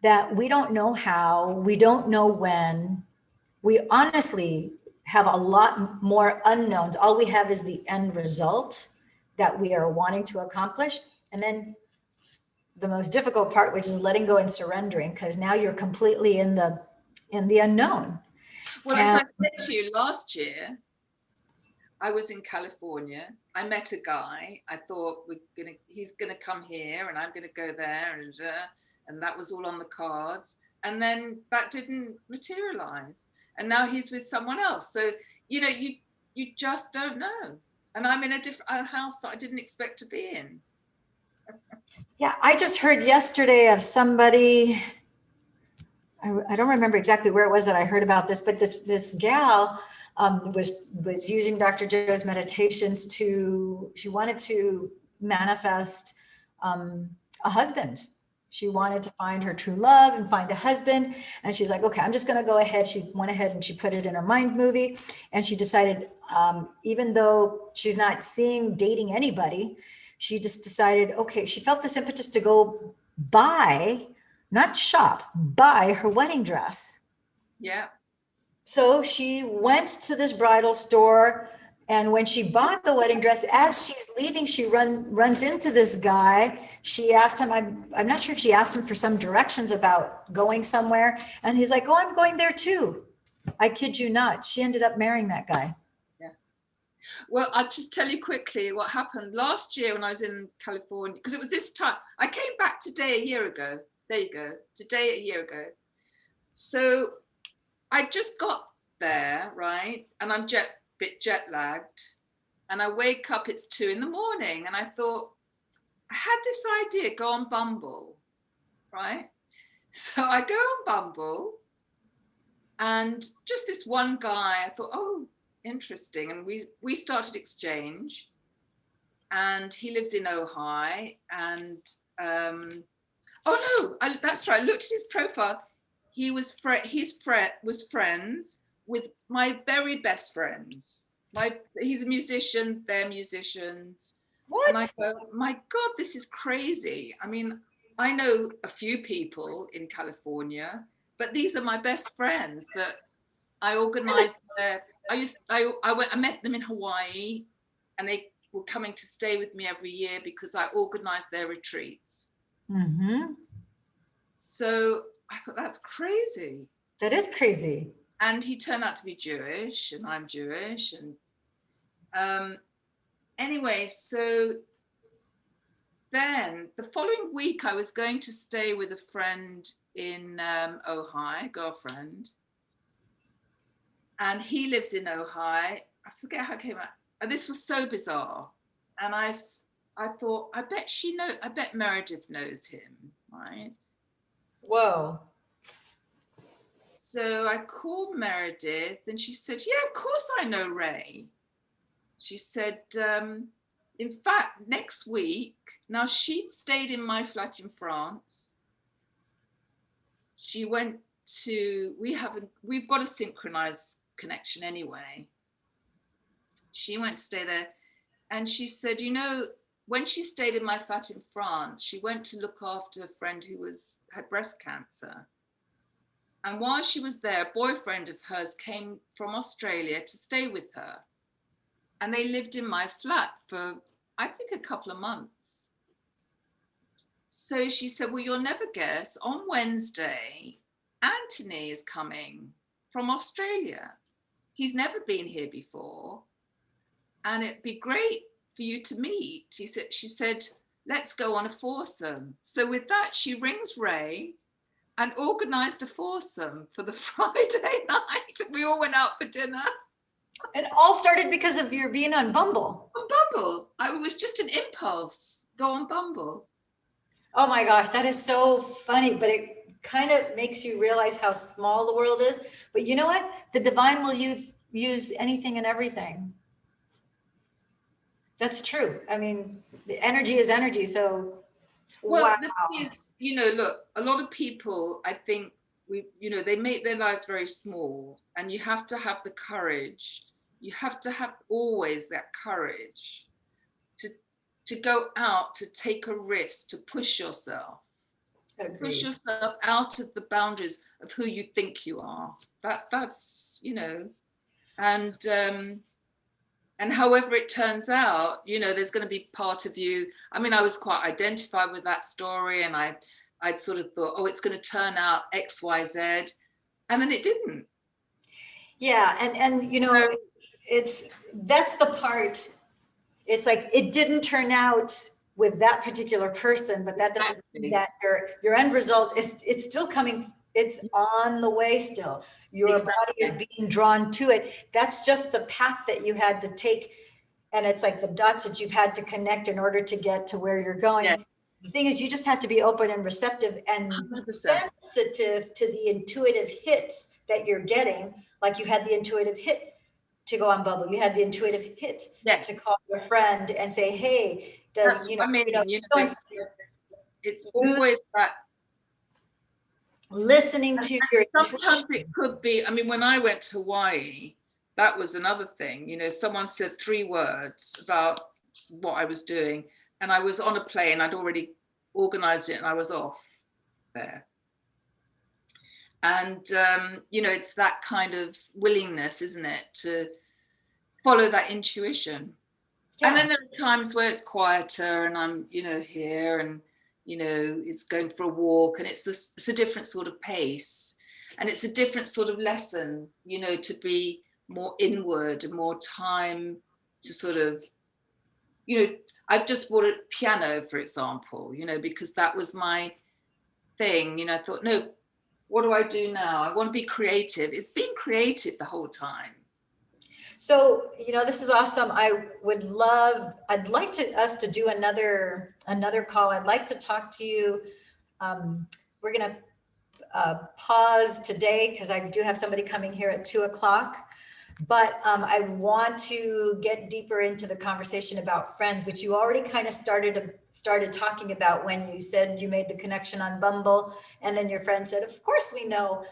that we don't know how, we don't know when, we honestly have a lot more unknowns. All we have is the end result that we are wanting to accomplish. And then the most difficult part, which is letting go and surrendering, because now you're completely in the unknown. Well, as I said to you last year, I was in California. I met a guy. I thought he's gonna come here, and I'm gonna go there, and that was all on the cards. And then that didn't materialize. And now he's with someone else. So you just don't know. And I'm in a house that I didn't expect to be in. Yeah, I just heard yesterday of somebody. I don't remember exactly where it was that I heard about this, but this gal was using Dr. Joe's meditations she wanted to manifest a husband. She wanted to find her true love and find a husband. And she's like, okay, I'm just going to go ahead. She went ahead and she put it in her mind movie. And she decided, even though she's not dating anybody, she just decided, okay, she felt this impetus to go buy, not shop, buy her wedding dress. Yeah. So she went to this bridal store, and when she bought the wedding dress, as she's leaving, she runs into this guy. She asked him, I'm not sure if she asked him for some directions about going somewhere. And he's like, oh, I'm going there too. I kid you not. She ended up marrying that guy. Yeah. Well, I'll just tell you quickly what happened last year when I was in California, because it was this time. I came back today a year ago. There you go. Today a year ago. So I just got there, right? And I'm bit jet lagged. And I wake up, it's 2 a.m. and I thought, I had this idea, go on Bumble, right? So I go on Bumble, and just this one guy, I thought, oh, interesting. And we started exchange, and he lives in Ojai. And that's right. I looked at his profile. He was was friends with my very best friends. He's a musician. They're musicians. What? And I go, my God, this is crazy. I mean, I know a few people in California, but these are my best friends that I organized there. I met them in Hawaii, and they were coming to stay with me every year because I organized their retreats. Mm-hmm. So I thought, that's crazy. That is crazy. And he turned out to be Jewish, and I'm Jewish. And anyway, so then the following week, I was going to stay with a friend in Ojai, girlfriend. And he lives in Ojai. I forget how it came out. And this was so bizarre. And I thought, I bet Meredith knows him, right? Whoa. So I called Meredith, and she said, yeah, of course I know Ray. She said, in fact, next week, now she'd stayed in my flat in France. She went to, we've got a synchronized connection anyway. She went to stay there, and she said, when she stayed in my flat in France, she went to look after a friend who had breast cancer. And while she was there, a boyfriend of hers came from Australia to stay with her. And they lived in my flat for, I think, a couple of months. So she said, well, you'll never guess, on Wednesday, Anthony is coming from Australia. He's never been here before. And it'd be great for you to meet. She said, let's go on a foursome. So with that, she rings Ray and organized a foursome for the Friday night. We all went out for dinner. It all started because of your being on Bumble. On Bumble. It was just an impulse. Go on Bumble. Oh my gosh, that is so funny, but it kind of makes you realize how small the world is. But you know what? The divine will use anything and everything. That's true. I mean, the energy is energy. So, well, wow. the thing is, look, a lot of people, I think, they make their lives very small, and you have to have the courage. You have to have always that courage to go out, to take a risk, to push yourself. Agreed. Push yourself out of the boundaries of who you think you are. That's and however it turns out, there's going to be part of you. I mean, I was quite identified with that story, and I'd sort of thought, oh, it's going to turn out X, Y, Z, and then it didn't. Yeah, and that's the part. It's like it didn't turn out with that particular person, but that doesn't mean that your end result is, it's still coming. It's on the way still. Your body is being drawn to it. That's just the path that you had to take. And it's like the dots that you've had to connect in order to get to where you're going. Yeah. The thing is, you just have to be open and receptive and 100%. Sensitive to the intuitive hits that you're getting. Like you had the intuitive hit to go on Bubble. You had the intuitive hit to call your friend and say, hey, does, it's always that listening to your sometimes intuition. It could be, I mean, when I went to Hawaii, that was another thing. Someone said 3 words about what I was doing, and I was on a plane. I'd already organized it, and I was off there. And it's that kind of willingness, isn't it, to follow that intuition. Yeah. And then there are times where it's quieter, and I'm here, and it's going for a walk, and it's a different sort of pace, and it's a different sort of lesson, to be more inward and more time to sort of, I've just bought a piano, for example, because that was my thing. I thought, no, what do I do now? I want to be creative. It's been creative the whole time. So, this is awesome. I'd like us to do another call. I'd like to talk to you. We're going to pause today because I do have somebody coming here at 2:00. But I want to get deeper into the conversation about friends, which you already kind of started talking about when you said you made the connection on Bumble, and then your friend said, "Of course we know."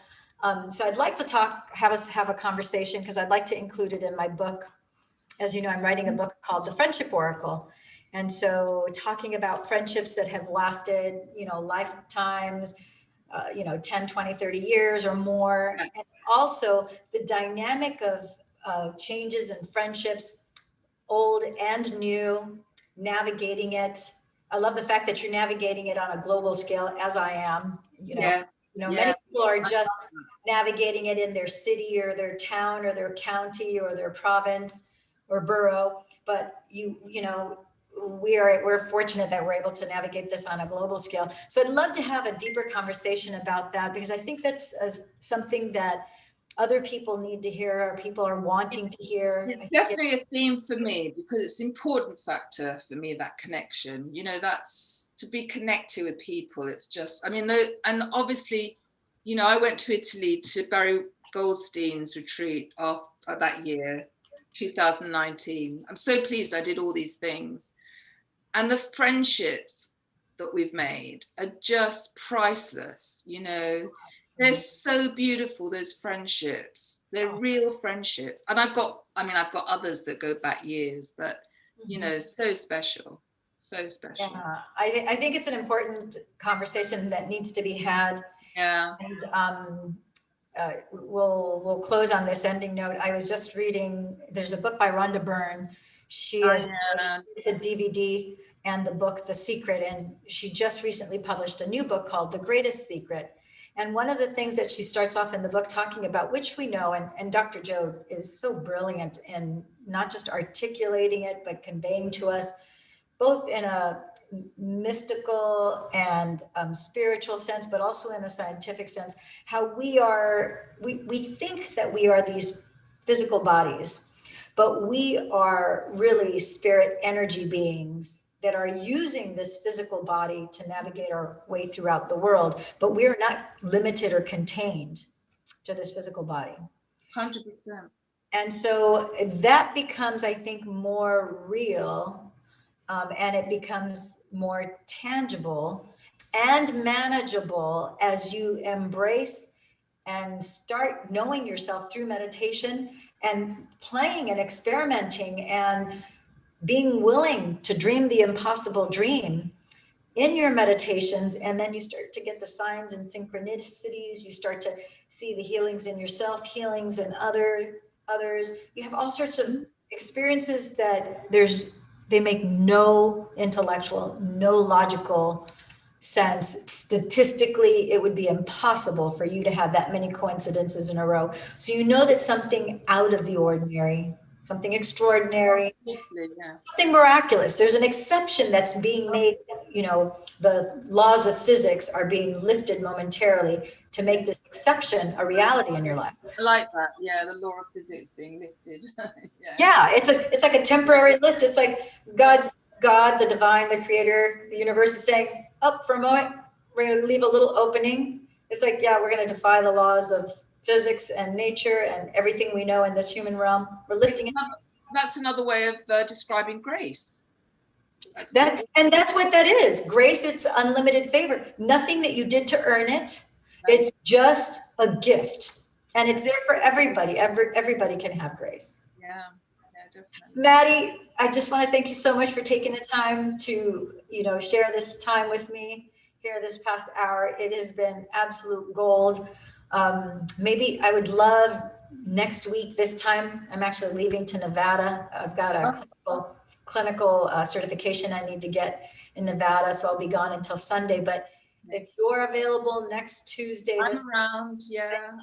So I'd like to have a conversation, because I'd like to include it in my book. As you know, I'm writing a book called The Friendship Oracle. And so talking about friendships that have lasted, lifetimes, 10, 20, 30 years or more. And also the dynamic of changes in friendships, old and new, navigating it. I love the fact that you're navigating it on a global scale, as I am. Many people are just navigating it in their city or their town or their county or their province or borough. But we're fortunate that we're able to navigate this on a global scale. So I'd love to have a deeper conversation about that, because I think that's something that other people need to hear, or people are wanting to hear. It's definitely a theme for me, because it's an important factor for me, that connection. That's to be connected with people. It's just, and obviously, I went to Italy to Barry Goldstein's retreat after that year, 2019. I'm so pleased I did all these things. And the friendships that we've made are just priceless. They're so beautiful, those friendships. They're real friendships. And I've got others that go back years, but, so special. So special. Yeah, I think it's an important conversation that needs to be had. Yeah. And we'll close on this ending note. I was just reading, there's a book by Rhonda Byrne. She has the DVD and the book, The Secret, and she just recently published a new book called The Greatest Secret. And one of the things that she starts off in the book talking about, which we know, and Dr. Joe is so brilliant in not just articulating it, but conveying to us, both in a mystical and spiritual sense, but also in a scientific sense, how we think that we are these physical bodies, but we are really spirit energy beings that are using this physical body to navigate our way throughout the world, but we are not limited or contained to this physical body. 100%. And so that becomes, I think, more real, and it becomes more tangible and manageable as you embrace and start knowing yourself through meditation and playing and experimenting and being willing to dream the impossible dream in your meditations. And then you start to get the signs and synchronicities. You start to see the healings in yourself, healings in others. You have all sorts of experiences that they make no intellectual, no logical sense. Statistically, it would be impossible for you to have that many coincidences in a row. So you know that something out of the ordinary, something extraordinary, something miraculous. There's an exception that's being made. You know, the laws of physics are being lifted momentarily to make this exception a reality in your life. I like that. Yeah, the law of physics being lifted. Yeah, it's like a temporary lift. It's like God, the divine, the creator, the universe is saying, up for a moment, we're going to leave a little opening. It's like, yeah, we're going to defy the laws of physics and nature and everything we know in this human realm. We're lifting it. That's another way of describing grace. That's what that is. Grace, it's unlimited favor. Nothing that you did to earn it. It's just a gift. And it's there for everybody. Everybody can have grace. Yeah, definitely. Mattie, I just want to thank you so much for taking the time to, share this time with me here this past hour. It has been absolute gold. Maybe I would love next week, this time, I'm actually leaving to Nevada. I've got a clinical certification I need to get in Nevada, so I'll be gone until Sunday. But if you're available next Tuesday, I'm around. Yeah,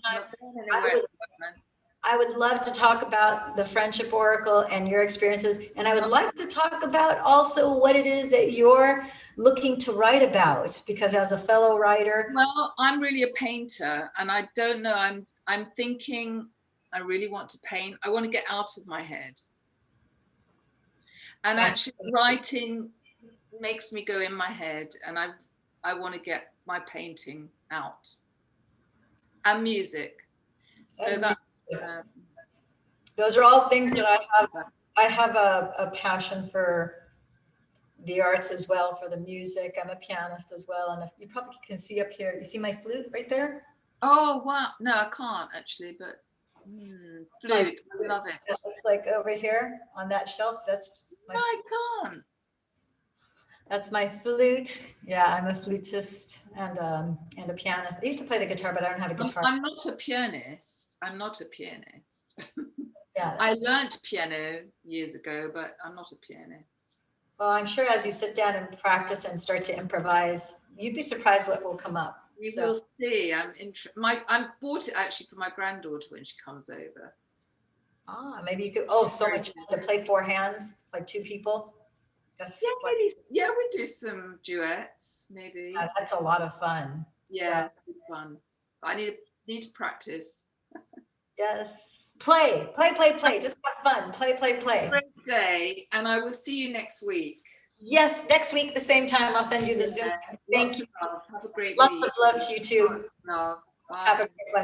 I would love to talk about the Friendship Oracle and your experiences, and I would like to talk about also what it is that you're looking to write about, because as a fellow writer, well, I'm really a painter, and I don't know. I'm thinking I really want to paint. I want to get out of my head. And actually writing makes me go in my head, and I want to get my painting out. And music. So that's those are all things that I have a passion for the arts as well, for the music. I'm a pianist as well. And if you probably can see up here, you see my flute right there? Oh, wow. No, I can't actually, but flute. I love it. It's like over here on that shelf. That's my. No, I can't. That's my flute. Yeah, I'm a flutist and a pianist. I used to play the guitar, but I don't have a guitar. I'm not a pianist. Yeah, I learned piano years ago, but I'm not a pianist. Well, I'm sure as you sit down and practice and start to improvise, you'd be surprised what will come up. We will see. I bought it actually for my granddaughter when she comes over. Maybe you could. Oh, so much fun to play four hands, like two people. Yeah, we do some duets, maybe. Yeah, that's a lot of fun. Yeah, it's fun. But I need to practice. Yes. Play. Just have fun. Play. Great day, and I will see you next week. Yes, next week, the same time. I'll send you the Zoom. Thank you. Have a great week. Lots of love to you too. Bye. Have a great one.